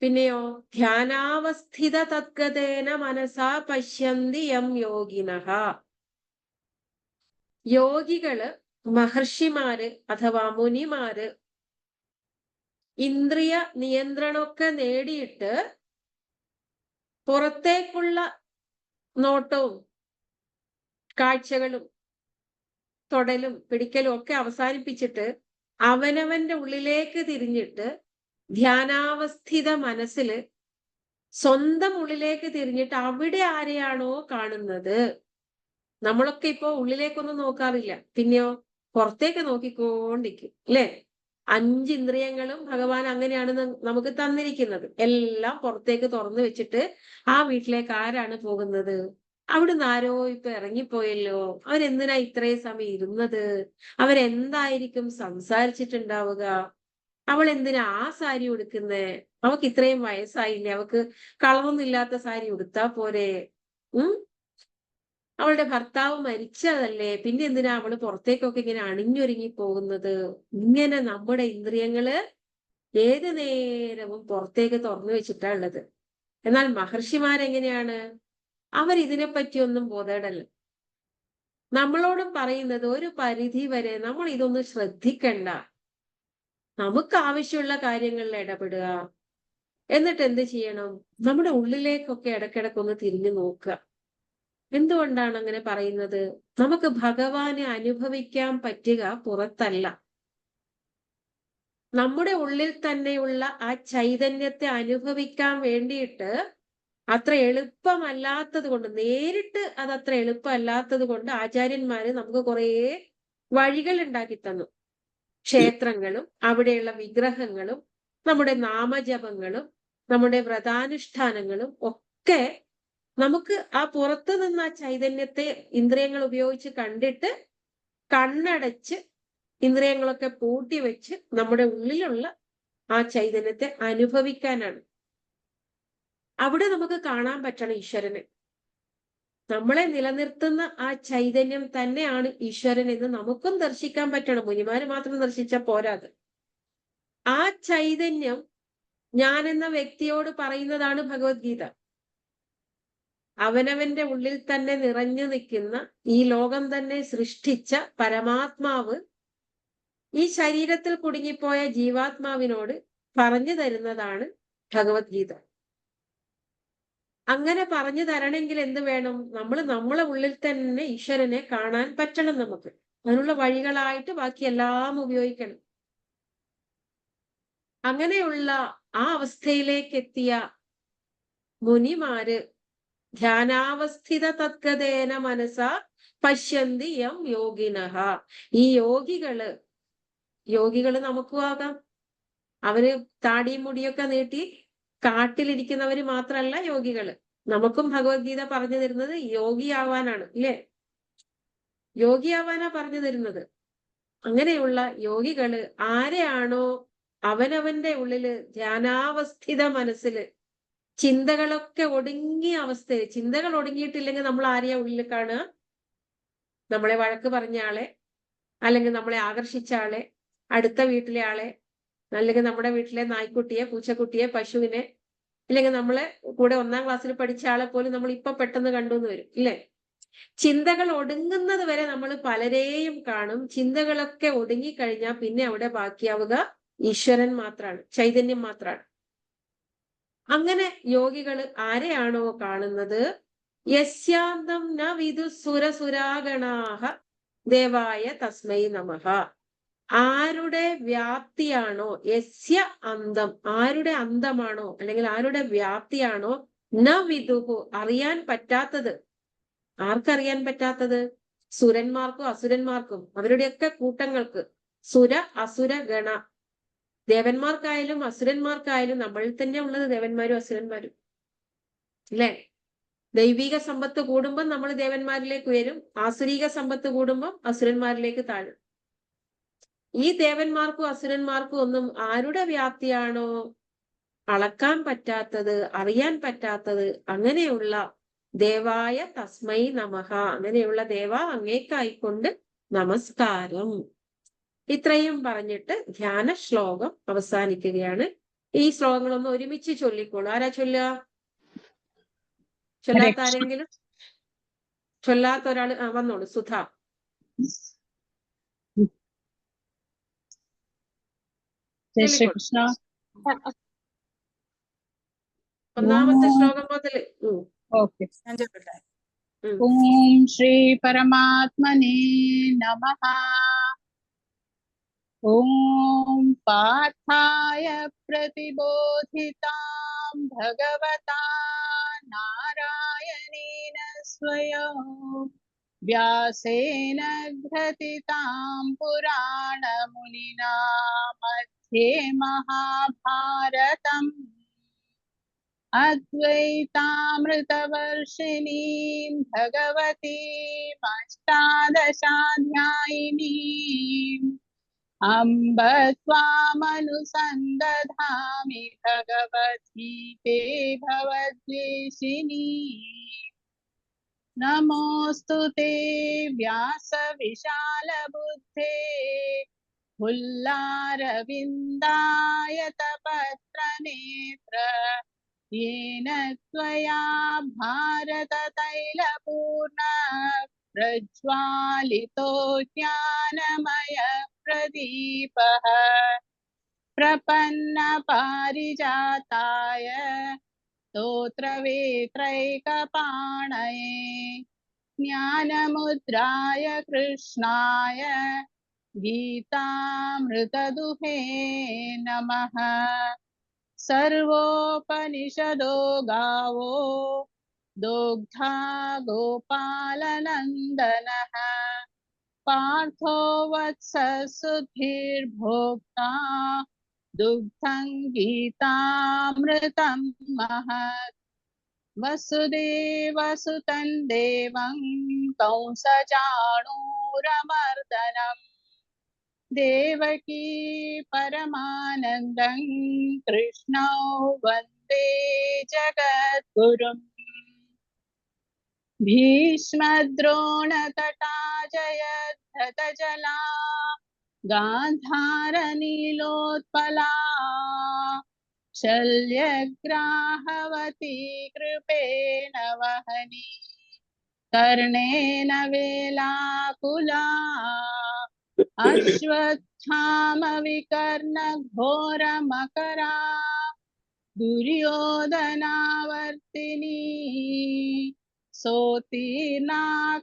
പിന്നെയോ ധ്യാനാവസ്ഥിത തദ്ഗതേന മനസാ പശ്യന്തി യം യോഗിനഃ. യോഗികള്, മഹർഷിമാര് അഥവാ മുനിമാര് ഇന്ദ്രിയ നിയന്ത്രണമൊക്കെ നേടിയിട്ട് പുറത്തേക്കുള്ള നോട്ടവും കാഴ്ചകളും തൊടലും പിടിക്കലും ഒക്കെ അവസാനിപ്പിച്ചിട്ട് അവനവന്റെ ഉള്ളിലേക്ക് തിരിഞ്ഞിട്ട് ധ്യാനാവസ്ഥിത മനസ്സില് സ്വന്തം ഉള്ളിലേക്ക് തിരിഞ്ഞിട്ട് അവിടെ ആരെയാണോ കാണുന്നത്, നമ്മളൊക്കെ ഇപ്പോ ഉള്ളിലേക്കൊന്നും നോക്കാറില്ല, പിന്നെയോ പുറത്തേക്ക് നോക്കിക്കൊണ്ടിരിക്കും, അല്ലെ? 5 ഇന്ദ്രിയങ്ങളും ഭഗവാൻ അങ്ങനെയാണ് നമുക്ക് തന്നിരിക്കുന്നത്. എല്ലാം പുറത്തേക്ക് തുറന്നു വെച്ചിട്ട് ആ വീട്ടിലേക്ക് ആരാണ് പോകുന്നത്? അവിടുന്ന് ആരോ ഇപ്പൊ ഇറങ്ങിപ്പോയല്ലോ, അവരെന്തിനാ ഇത്രയും സമയം ഇരുന്നത്? അവരെന്തായിരിക്കും സംസാരിച്ചിട്ടുണ്ടാവുക? അവൾ എന്തിനാ ആ സാരി ഉടുക്കുന്നേ? അവക്ക് ഇത്രയും വയസ്സായില്ലേ, അവക്ക് കളറൊന്നും ഇല്ലാത്ത സാരി ഉടുത്താ പോരെ? അവളുടെ ഭർത്താവ് മരിച്ചതല്ലേ, പിന്നെ എന്തിനാ അവള് പുറത്തേക്കൊക്കെ ഇങ്ങനെ അണിഞ്ഞൊരുങ്ങി പോകുന്നത്? ഇങ്ങനെ നമ്മുടെ ഇന്ദ്രിയങ്ങള് ഏത് നേരവും പുറത്തേക്ക് തുറന്നു വെച്ചിട്ടാ ഉള്ളത്. എന്നാൽ മഹർഷിമാരെങ്ങനെയാണ്? അവരിതിനെപ്പറ്റിയൊന്നും ബോധേടല്ല. നമ്മളോടും പറയുന്നത് ഒരു പരിധി വരെ നമ്മൾ ഇതൊന്നും ശ്രദ്ധിക്കണ്ട, നമുക്ക് ആവശ്യമുള്ള കാര്യങ്ങളിൽ ഇടപെടുക. എന്നിട്ട് എന്ത് ചെയ്യണം? നമ്മുടെ ഉള്ളിലേക്കൊക്കെ ഇടയ്ക്കിടയ്ക്കൊന്ന് തിരിഞ്ഞു നോക്കുക. എന്തുകൊണ്ടാണ് അങ്ങനെ പറയുന്നത്? നമുക്ക് ഭഗവാനെ അനുഭവിക്കാൻ പറ്റുക പുറത്തല്ല, നമ്മുടെ ഉള്ളിൽ തന്നെയുള്ള ആ ചൈതന്യത്തെ അനുഭവിക്കാൻ വേണ്ടിയിട്ട് അത്ര എളുപ്പമല്ലാത്തത് കൊണ്ട്, നേരിട്ട് അത് അത്ര എളുപ്പമല്ലാത്തത് കൊണ്ട് ആചാര്യന്മാര് നമുക്ക് കുറേ വഴികൾ ഉണ്ടാക്കി തന്നു. ക്ഷേത്രങ്ങളും അവിടെയുള്ള വിഗ്രഹങ്ങളും നമ്മുടെ നാമജപങ്ങളും നമ്മുടെ വ്രതാനുഷ്ഠാനങ്ങളും ഒക്കെ നമുക്ക് ആ പുറത്തു നിന്ന് ആ ചൈതന്യത്തെ ഇന്ദ്രിയങ്ങൾ ഉപയോഗിച്ച് കണ്ടിട്ട് കണ്ണടച്ച് ഇന്ദ്രിയങ്ങളൊക്കെ പൂട്ടി വെച്ച് നമ്മുടെ ഉള്ളിലുള്ള ആ ചൈതന്യത്തെ അനുഭവിക്കാനാണ്. അവിടെ നമുക്ക് കാണാൻ പറ്റണം ഈശ്വരനെ. നമ്മളെ നിലനിർത്തുന്ന ആ ചൈതന്യം തന്നെയാണ് ഈശ്വരൻ എന്ന് നമുക്കും ദർശിക്കാൻ പറ്റണം. മുനിമാര് മാത്രം ദർശിച്ചാൽ പോരാത്. ആ ചൈതന്യം ഞാൻ എന്ന വ്യക്തിയോട് പറയുന്നതാണ് ഭഗവത്ഗീത. അവനവന്റെ ഉള്ളിൽ തന്നെ നിറഞ്ഞു നിൽക്കുന്ന, ഈ ലോകം തന്നെ സൃഷ്ടിച്ച പരമാത്മാവ് ഈ ശരീരത്തിൽ കുടുങ്ങിപ്പോയ ജീവാത്മാവിനോട് പറഞ്ഞു തരുന്നതാണ് ഭഗവത്ഗീത. അങ്ങനെ പറഞ്ഞു തരണമെങ്കിൽ എന്ത് വേണം? നമ്മളെ ഉള്ളിൽ തന്നെ ഈശ്വരനെ കാണാൻ പറ്റണം. നമുക്ക് അതിനുള്ള വഴികളായിട്ട് ബാക്കി എല്ലാം ഉപയോഗിക്കണം. അങ്ങനെയുള്ള ആ അവസ്ഥയിലേക്ക് എത്തിയ മുനിമാര് ധ്യാനാവസ്ഥിത തദ്ഗതേന മനസാ പശ്യന്തി യം യോഗിനഃ. ഈ യോഗികള് നമുക്കും ആകാം. അവര് താടിയും മുടിയൊക്കെ നീട്ടി കാട്ടിലിരിക്കുന്നവര് മാത്രമല്ല യോഗികള്. നമുക്കും ഭഗവത്ഗീത പറഞ്ഞു തരുന്നത് യോഗിയാവാനാണ്, ഇല്ലേ? യോഗിയാവാനാ പറഞ്ഞു തരുന്നത്. അങ്ങനെയുള്ള യോഗികള് ആരെയാണോ അവനവന്റെ ഉള്ളില് ധ്യാനാവസ്ഥിത മനസ്സില് ചിന്തകളൊക്കെ ഒടുങ്ങിയ അവസ്ഥയിൽ, ചിന്തകൾ ഒടുങ്ങിയിട്ടില്ലെങ്കിൽ നമ്മൾ ആരെയാ ഉള്ളിൽ കാണുക? നമ്മളെ വഴക്ക് പറഞ്ഞ ആളെ, അല്ലെങ്കിൽ നമ്മളെ ആകർഷിച്ച ആളെ, അടുത്ത വീട്ടിലെ ആളെ, അല്ലെങ്കിൽ നമ്മുടെ വീട്ടിലെ നായ്ക്കുട്ടിയെ, പൂച്ചക്കുട്ടിയെ, പശുവിനെ, ഇല്ലെങ്കിൽ നമ്മളെ കൂടെ 1ാം ക്ലാസ്സിൽ പഠിച്ച ആളെ പോലും നമ്മൾ ഇപ്പൊ പെട്ടെന്ന് കണ്ടു എന്ന് വരും, ഇല്ലേ? ചിന്തകൾ ഒടുങ്ങുന്നത് വരെ നമ്മൾ പലരെയും കാണും. ചിന്തകളൊക്കെ ഒടുങ്ങിക്കഴിഞ്ഞാൽ പിന്നെ അവിടെ ബാക്കിയാവുക ഈശ്വരൻ മാത്രമാണ്, ചൈതന്യം മാത്രമാണ്. അങ്ങനെ യോഗികള് ആരെയാണോ കാണുന്നത്? യസ്യാന്തം ന വിദുസുരസുരാഗണാഹ ദേവായ തസ്മൈ നമഃ. ആരുടെ വ്യാപ്തിയാണോ, യസ്യ അന്തം, ആരുടെ അന്തമാണോ അല്ലെങ്കിൽ ആരുടെ വ്യാപ്തിയാണോ ന വിദുഹു, അറിയാൻ പറ്റാത്തത്. ആർക്കറിയാൻ പറ്റാത്തത്? സുരന്മാർക്കും അസുരന്മാർക്കും, അവരുടെയൊക്കെ കൂട്ടങ്ങൾക്ക്. സുര അസുര ഗണ, ദേവന്മാർക്കായാലും അസുരന്മാർക്കായാലും നമ്മളിൽ തന്നെ ഉള്ളത് ദേവന്മാരും അസുരന്മാരും, അല്ലേ? ദൈവിക സമ്പത്ത് കൂടുമ്പോൾ നമ്മൾ ദേവന്മാരിലേക്ക് ഉയരും, ആസുരീക സമ്പത്ത് കൂടുമ്പോൾ അസുരന്മാരിലേക്ക് താഴും. ഈ ദേവന്മാർക്കും അസുരന്മാർക്കും ഒന്നും ആരുടെ വ്യാപ്തിയാണോ അളക്കാൻ പറ്റാത്തത്, അറിയാൻ പറ്റാത്തത്, അങ്ങനെയുള്ള ദേവായ തസ്മൈ നമഃ, അങ്ങനെയുള്ള ദേവ അങ്ങേക്കായിക്കൊണ്ട് നമസ്കാരം. ഇത്രയും പറഞ്ഞിട്ട് ധ്യാന ശ്ലോകം അവസാനിക്കുകയാണ്. ഈ ശ്ലോകങ്ങളൊന്ന് ഒരുമിച്ച് ചൊല്ലിക്കോളൂ. ആരാ ചൊല്ലുക? ചൊല്ലാത്ത ആരെങ്കിലും? ചൊല്ലാത്ത ഒരാള് വന്നോളൂ. സുധ. ജയ ശ്രീകൃഷ്ണ. ഒന്നാമത്തെ ശ്ലോകം മുതൽ. ഓക്കെ. ഓം ശ്രീ പരമാത്മനേ നമഃ. ഓം പാർത്ഥായ പ്രതിബോധിതാം ഭഗവതാ നാരായണേന സ്വയം വ്യാസേന ഗ്രഥിതാം പുരാണമുനിനാ മധ്യേ മഹാഭാരതം അദ്വൈതാമൃതവർഷിണീം ഭഗവതീം അഷ്ടാദശാധ്യായിനീം അംബ ത്വാമനുസന്ദധാമി ഭഗവദ്ഗീതേ ഭവദ്വേഷിണീ. നമോസ്തു തേ വ്യാസ വിശാലബുദ്ധേ फुल्लारविन्दायतपत्रनेत्र येन त्वया भारततैलपूर्ण प्रज्वालितो ज्ञानमय प्रदीपः प्रपन्नपारिजाताय स्तोत्रवेत्रैकपाणये ज्ञानमुद्राय कृष्णाय गीतामृतदुहे नमः। सर्वोपनिषदो गावो दुग्धा गोपालनन्दनः पार्थो वत्ससुधीर्भोक्ता दुग्धं गीतामृतं महत्। वसुदेवसुतं देवं कंसचाणूरमर्दनम् देवकी परमानन्दं कृष्णौ वन्दे जगद्गुरुम्। भीष्मद्रोणतटा जयद्रथजला गान्धारनीलोत्पला शल्यग्राहवती कृपेण वहनी कर्णेन वेलाकुला अश्वत्थामविकर्णघोरमकरा दुर्योधनावर्तिनी सोत्तीर्णा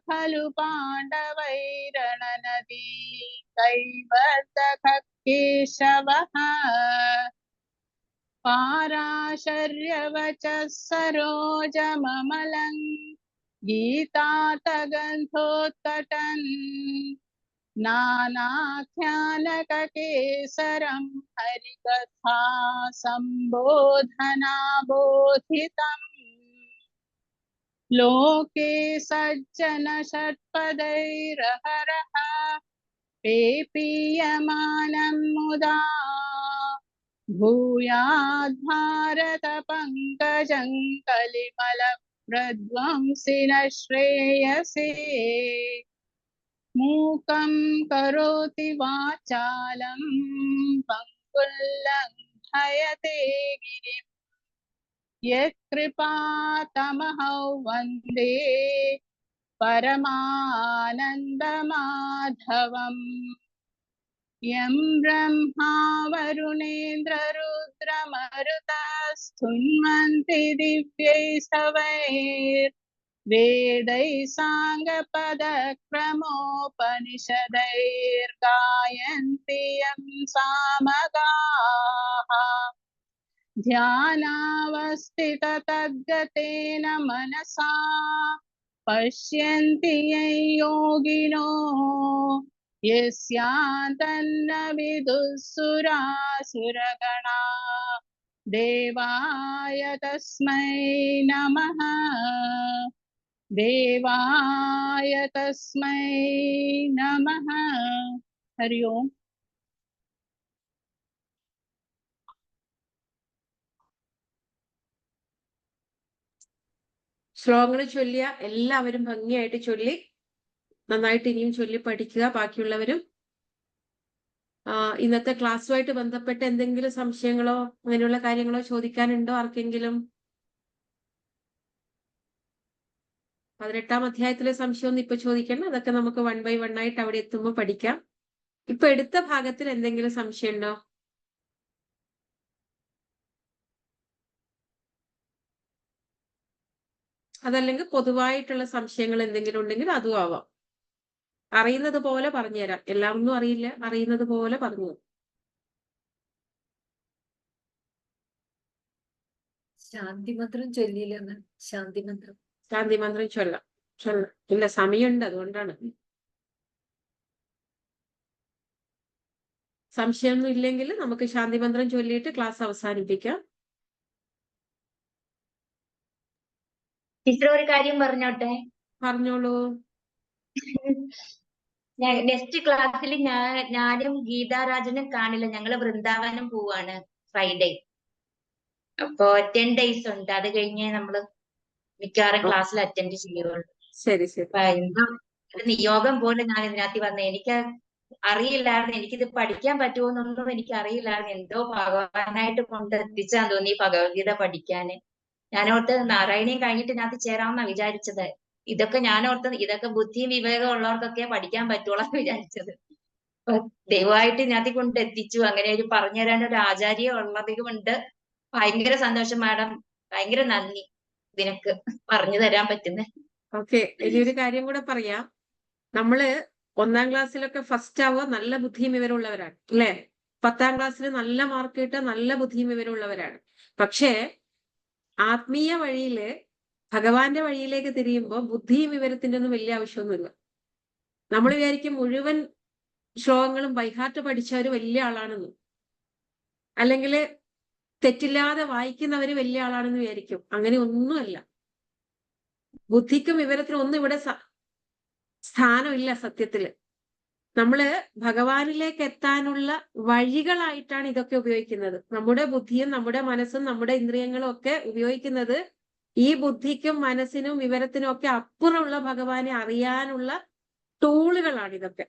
खलु पाण्डवैरणनदी कैवर्तकः केशवः पाराशर्यवचः सरोजममलं गीतातगन्धोत्कटन् नानाख्यानककेसरं हरिकथा सम्बोधना बोधितम् लोके सज्जन षट्पदैरहरः पेपीयमानं मुदा भूयाद् भारत पंकजं कलिमल प्रध्वंसिन श्रेयसे मूकं करोति वाचालं पङ्गुल्लङ्घयते गिरिं यत्कृपातमहं वन्दे परमानन्दमाधवम्। यं ब्रह्मा वरुणेन्द्ररुद्रमरुतस्तुन्वन्ति दिव्यैस्तवैर्वेदैः साङ्गपदक्रमोपनिषदैर्गायन्ति यं सामगाः ध्यानावस्थिततद्गतेन मनसा पश्यन्ति यं योगिनो यस्यान्तन्न विदुःसुरासुरगणा देवाय तस्मै नमः देवाय तस्मै नमः। हरि ओम। ശ്ലോകങ്ങൾ ചൊല്ലിയ എല്ലാവരും ഭംഗിയായിട്ട് ചൊല്ലി നന്നായിട്ട് ഇനിയും ചൊല്ലി പഠിക്കുക. ബാക്കിയുള്ളവരും ഇന്നത്തെ ക്ലാസ്സുമായിട്ട് ബന്ധപ്പെട്ട് എന്തെങ്കിലും സംശയങ്ങളോ അങ്ങനെയുള്ള കാര്യങ്ങളോ ചോദിക്കാനുണ്ടോ ആർക്കെങ്കിലും? 18ാം അധ്യായത്തിലെ സംശയമൊന്നും ഇപ്പൊ ചോദിക്കണം, അതൊക്കെ നമുക്ക് 1 by 1 ആയിട്ട് അവിടെ എത്തുമ്പോൾ പഠിക്കാം. ഇപ്പൊ എടുത്ത ഭാഗത്തിൽ എന്തെങ്കിലും സംശയം ഉണ്ടോ? അതല്ലെങ്കിൽ പൊതുവായിട്ടുള്ള സംശയങ്ങൾ എന്തെങ്കിലും ഉണ്ടെങ്കിൽ അതും ആവാം. അറിയുന്നത് പോലെ പറഞ്ഞുതരാം. എല്ലാം ഒന്നും അറിയില്ല, അറിയുന്നത് പോലെ പറഞ്ഞു. ശാന്തിമന്ത്രം ചൊല്ലിയില്ലെന്ന്. ശാന്തിമന്ത്രം ചൊല്ലാം. ഇല്ല, സമയമുണ്ട്, അതുകൊണ്ടാണ്. സംശയമൊന്നും ഇല്ലെങ്കിൽ നമുക്ക് ശാന്തിമന്ത്രം ചൊല്ലിയിട്ട് ക്ലാസ് അവസാനിപ്പിക്കാം. ടീച്ചർ ഒരു കാര്യം പറഞ്ഞോട്ടെ? പറഞ്ഞോളൂ. നെക്സ്റ്റ് ക്ലാസ്സിൽ ഞാനും ഗീതാരാജനും കാണില്ല. ഞങ്ങള് വൃന്ദാവനം പോവാണ് ഫ്രൈഡേ. അപ്പൊ 10 days ഉണ്ട്. അത് കഴിഞ്ഞ് നമ്മള് മിക്കവാറും ക്ലാസ്സിൽ അറ്റൻഡ് ചെയ്യുള്ളൂ. ശരി ശരി. നിയോഗം പോലെ ഞാൻ ഇതിനകത്ത് വന്നേ. എനിക്ക് അറിയില്ലായിരുന്നു എനിക്കിത് പഠിക്കാൻ പറ്റുമോന്നൊന്നും എനിക്ക് അറിയില്ലായിരുന്നു. എന്തോ ഭഗവാനായിട്ട് കൊണ്ടെത്തിച്ചാന്ന് തോന്നി ഈ ഭഗവത്ഗീത പഠിക്കാന്. ഞാനോർത്ത് നാരായണീയം കഴിഞ്ഞിട്ട് ഇതിനകത്ത് ചേരാമെന്നാ വിചാരിച്ചത്. ഇതൊക്കെ ഞാനോർത്ത് ഇതൊക്കെ ബുദ്ധിയും വിവേകവും ഉള്ളവർക്കൊക്കെ പഠിക്കാൻ പറ്റുള്ളാന്ന് വിചാരിച്ചത്. അപ്പൊ ദൈവമായിട്ട് ഇതിനകത്ത് കൊണ്ടെത്തിച്ചു. അങ്ങനെ ഒരു പറഞ്ഞു തരാൻ ഒരു ആചാര്യ ഉള്ളത് കൊണ്ട് ഭയങ്കര സന്തോഷം മാഡം. ഭയങ്കര നന്ദി ഇതിനൊക്കെ പറഞ്ഞു തരാൻ പറ്റുന്ന. ഓക്കെ, ഇനിയൊരു കാര്യം കൂടെ പറയാം. നമ്മള് 1ാം ക്ലാസ്സിലൊക്കെ ഫസ്റ്റ് ആവുക നല്ല ബുദ്ധിയും വിവരമുള്ളവരാണ്, അല്ലേ? 10ാം ക്ലാസ്സിൽ നല്ല മാർക്ക് കിട്ടുക നല്ല ബുദ്ധിയും വിവരമുള്ളവരാണ്. പക്ഷേ ആത്മീയ വഴിയില് ഭഗവാന്റെ വഴിയിലേക്ക് തിരിയുമ്പോൾ ബുദ്ധിയും വിവരത്തിന്റെ ഒന്നും വലിയ ആവശ്യമൊന്നുമില്ല. നമ്മൾ വിചാരിക്കും മുഴുവൻ ശ്ലോകങ്ങളും ബൈഹാർട്ട് പഠിച്ചവര് വലിയ ആളാണെന്ന്, അല്ലെങ്കിൽ തെറ്റില്ലാതെ വായിക്കുന്നവര് വലിയ ആളാണെന്ന് വിചാരിക്കും. അങ്ങനെ ഒന്നുമല്ല. ബുദ്ധിക്കും വിവരത്തിനും ഒന്നും ഇവിടെ സ്ഥാനമില്ല. സത്യത്തില് നമ്മള് ഭഗവാനിലേക്ക് എത്താനുള്ള വഴികളായിട്ടാണ് ഇതൊക്കെ ഉപയോഗിക്കുന്നത്. നമ്മുടെ ബുദ്ധിയും നമ്മുടെ മനസ്സും നമ്മുടെ ഇന്ദ്രിയങ്ങളും ഒക്കെ ഉപയോഗിക്കുന്നത് ഈ ബുദ്ധിക്കും മനസ്സിനും വിവരത്തിനും ഒക്കെ അപ്പുറമുള്ള ഭഗവാനെ അറിയാനുള്ള ടൂളുകളാണ് ഇതൊക്കെ.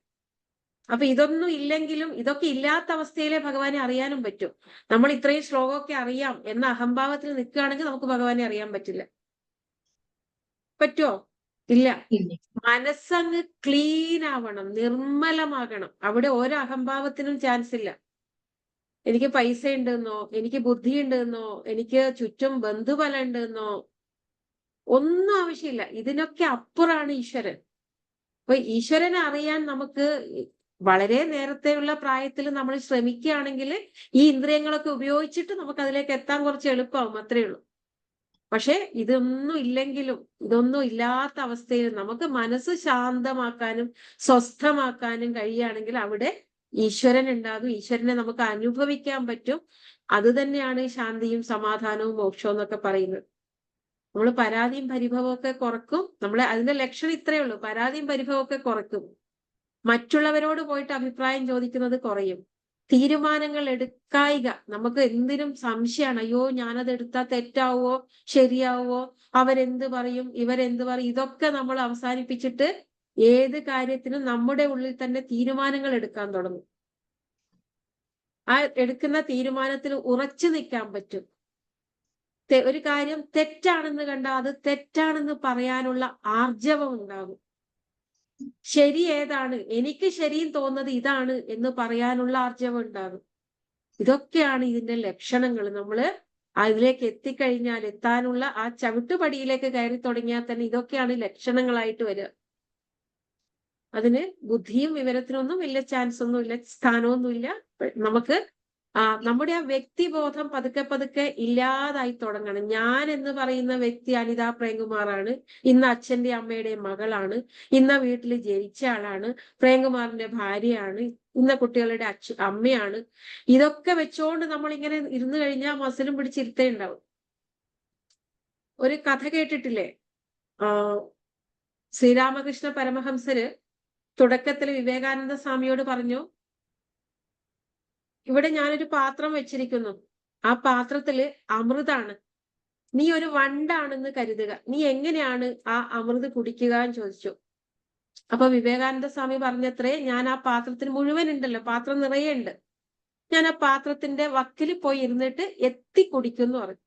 അപ്പൊ ഇതൊന്നും ഇല്ലെങ്കിലും, ഇതൊക്കെ ഇല്ലാത്ത അവസ്ഥയിലെ ഭഗവാനെ അറിയാനും പറ്റും. നമ്മൾ ഇത്രയും ശ്ലോകമൊക്കെ അറിയാം എന്ന അഹംഭാവത്തിൽ നിൽക്കുകയാണെങ്കിൽ നമുക്ക് ഭഗവാനെ അറിയാൻ പറ്റില്ല. പറ്റുമോ? ഇല്ല. മനസ്സങ്ങ് ക്ലീൻ ആവണം, നിർമ്മലമാകണം. അവിടെ ഒരു അഹംഭാവത്തിനും ചാൻസ് ഇല്ല. എനിക്ക് പൈസ ഉണ്ടെന്നോ, എനിക്ക് ബുദ്ധി ഉണ്ടെന്നോ, എനിക്ക് ചുറ്റും ബന്ധുബലം ഉണ്ടെന്നോ ഒന്നും ആവശ്യമില്ല. ഇതിനൊക്കെ അപ്പുറമാണ് ഈശ്വരൻ. അപ്പൊ ഈശ്വരനെ അറിയാൻ നമുക്ക് വളരെ നേരത്തെയുള്ള പ്രായത്തിൽ നമ്മൾ ശ്രമിക്കുകയാണെങ്കിൽ ഈ ഇന്ദ്രിയങ്ങളൊക്കെ ഉപയോഗിച്ചിട്ട് നമുക്ക് അതിലേക്ക് എത്താൻ കുറച്ച് എളുപ്പമാവും, അത്രയേ ഉള്ളൂ. പക്ഷെ ഇതൊന്നും ഇല്ലെങ്കിലും, ഇതൊന്നും ഇല്ലാത്ത അവസ്ഥയിൽ നമുക്ക് മനസ്സ് ശാന്തമാക്കാനും സ്വസ്ഥമാക്കാനും കഴിയുകയാണെങ്കിൽ അവിടെ ഈശ്വരൻ ഉണ്ടാകും. ഈശ്വരനെ നമുക്ക് അനുഭവിക്കാൻ പറ്റും. അത് തന്നെയാണ് ശാന്തിയും സമാധാനവും മോക്ഷവും എന്നൊക്കെ പറയുന്നത്. നമ്മൾ പരാതിയും പരിഭവവും ഒക്കെ കുറക്കും. നമ്മളെ അതിന്റെ ലക്ഷണം ഇത്രയേ ഉള്ളൂ. പരാതിയും പരിഭവവും ഒക്കെ കുറക്കും. മറ്റുള്ളവരോട് പോയിട്ട് അഭിപ്രായം ചോദിക്കുന്നത് കുറയും. തീരുമാനങ്ങൾ എടുക്കായിക. നമുക്ക് എന്തിനും സംശയമാണ്. അയ്യോ, ഞാനത് എടുത്താൽ തെറ്റാവോ ശരിയാവോ, അവരെന്ത് പറയും ഇവരെന്ത് പറയും, ഇതൊക്കെ നമ്മൾ അവസാനിപ്പിച്ചിട്ട് ഏത് കാര്യത്തിനും നമ്മുടെ ഉള്ളിൽ തന്നെ തീരുമാനങ്ങൾ എടുക്കാൻ തുടങ്ങും. ആ എടുക്കുന്ന തീരുമാനത്തിൽ ഉറച്ചു നിൽക്കാൻ പറ്റും. ഒരു കാര്യം തെറ്റാണെന്ന് കണ്ടാൽ അത് തെറ്റാണെന്ന് പറയാനുള്ള ആർജവം ഉണ്ടാകും. ശരി ഏതാണ്, എനിക്ക് ശരിയും തോന്നുന്നത് ഇതാണ് എന്ന് പറയാനുള്ള ആർജവം ഉണ്ടാകും. ഇതൊക്കെയാണ് ഇതിന്റെ ലക്ഷണങ്ങൾ. നമ്മള് അതിലേക്ക് എത്തിക്കഴിഞ്ഞാൽ, എത്താനുള്ള ആ ചവിട്ടുപടിയിലേക്ക് കയറി തുടങ്ങിയാൽ തന്നെ ഇതൊക്കെയാണ് ലക്ഷണങ്ങളായിട്ട് വരിക. അതിന് ബുദ്ധിയും വിവരത്തിനൊന്നും വലിയ ചാൻസ് ഒന്നുമില്ല, സ്ഥാനമൊന്നുമില്ല. നമുക്ക് നമ്മുടെ ആ വ്യക്തിബോധം പതുക്കെ പതുക്കെ ഇല്ലാതായി തുടങ്ങണം. ഞാൻ എന്ന് പറയുന്ന വ്യക്തി അനിത പ്രേംകുമാറാണ്, ഇന്ന് അച്ഛന്റെ അമ്മയുടെയും മകളാണ്, ഇന്ന വീട്ടിൽ ജനിച്ച ആളാണ്, പ്രേംകുമാറിന്റെ ഭാര്യയാണ്, ഇന്ന കുട്ടികളുടെ അമ്മയാണ്. ഇതൊക്കെ വെച്ചുകൊണ്ട് നമ്മൾ ഇങ്ങനെ ഇരുന്ന് കഴിഞ്ഞാൽ മസിലും പിടിച്ചിരുത്തേ ഉണ്ടാവും. ഒരു കഥ കേട്ടിട്ടില്ലേ? ശ്രീരാമകൃഷ്ണ പരമഹംസര് തുടക്കത്തിൽ വിവേകാനന്ദ സ്വാമിയോട് പറഞ്ഞു, ഇവിടെ ഞാനൊരു പാത്രം വെച്ചിരിക്കുന്നു, ആ പാത്രത്തില് അമൃതാണ്, നീ ഒരു വണ്ടാണെന്ന് കരുതുക, നീ എങ്ങനെയാണ് ആ അമൃത് കുടിക്കുക എന്ന് ചോദിച്ചു. അപ്പൊ വിവേകാനന്ദ സ്വാമി പറഞ്ഞത്രേ, ഞാൻ ആ പാത്രത്തിന് മുഴുവൻ ഉണ്ടല്ലോ, പാത്രം നിറയെ ഉണ്ട്, ഞാൻ ആ പാത്രത്തിന്റെ വക്കിൽ പോയി ഇരുന്നിട്ട് എത്തി കുടിക്കുന്നു പറഞ്ഞു.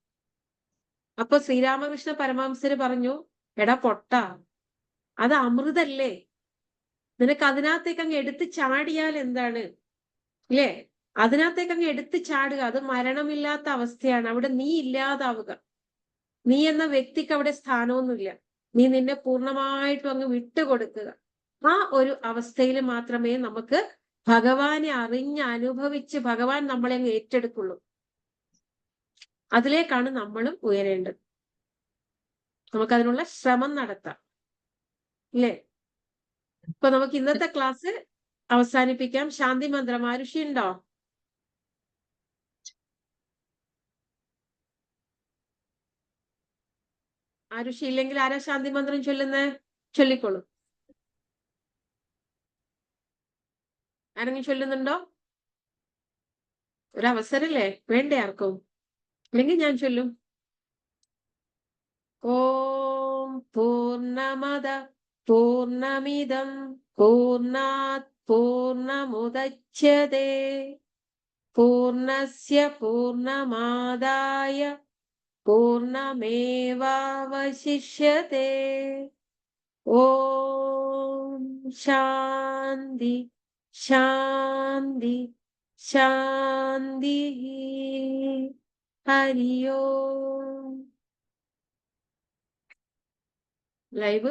അപ്പൊ ശ്രീരാമകൃഷ്ണ പരമഹംസര് പറഞ്ഞു, എടാ പൊട്ട, അത് അമൃതല്ലേ, നിനക്ക് അതിനകത്തേക്ക് അങ്ങ് എടുത്ത് ചാടിയാൽ എന്താണ്, ഇല്ലേ? അതിനകത്തേക്ക് അങ്ങ് എടുത്ത് ചാടുക, അത് മരണമില്ലാത്ത അവസ്ഥയാണ്. അവിടെ നീ ഇല്ലാതാവുക. നീ എന്ന വ്യക്തിക്ക് അവിടെ സ്ഥാനമൊന്നുമില്ല. നീ നിന്നെ പൂർണ്ണമായിട്ടും അങ്ങ് വിട്ടുകൊടുക്കുക. ആ ഒരു അവസ്ഥയിൽ മാത്രമേ നമുക്ക് ഭഗവാനെ അറിഞ്ഞ് അനുഭവിച്ച് ഭഗവാൻ നമ്മളെ അങ്ങ് ഏറ്റെടുക്കുള്ളൂ. അതിലേക്കാണ് നമ്മളും ഉയരേണ്ടത്. നമുക്കതിനുള്ള ശ്രമം നടത്താം, ഇല്ലേ? ഇപ്പൊ നമുക്ക് ഇന്നത്തെ ക്ലാസ് അവസാനിപ്പിക്കാം. ശാന്തി മന്ത്രം ആരുഷി ഉണ്ടോ? ആരുഷി ഇല്ലെങ്കിൽ ആരാ ശാന്തി മന്ത്രം ചൊല്ലുന്നേ? ചൊല്ലിക്കോളൂ. ആരെങ്കിലും ചൊല്ലുന്നുണ്ടോ? ഒരവസരല്ലേ, വേണ്ടേ ആർക്കും? അല്ലെങ്കിൽ ഞാൻ ചൊല്ലും. ഓം പൂർണ്ണമദ പൂർണ്ണമിദം പൂർണ്ണാത് പൂർണ്ണമുദച്യതേ പൂർണ്ണസ്യ പൂർണ്ണമാദായ പൂർണ്ണമേവാവശിഷ്യത്തെ. ഓം ശാന്തി ശാന്തി ശാന്തി. ഹരി ഓം. ലൈവ്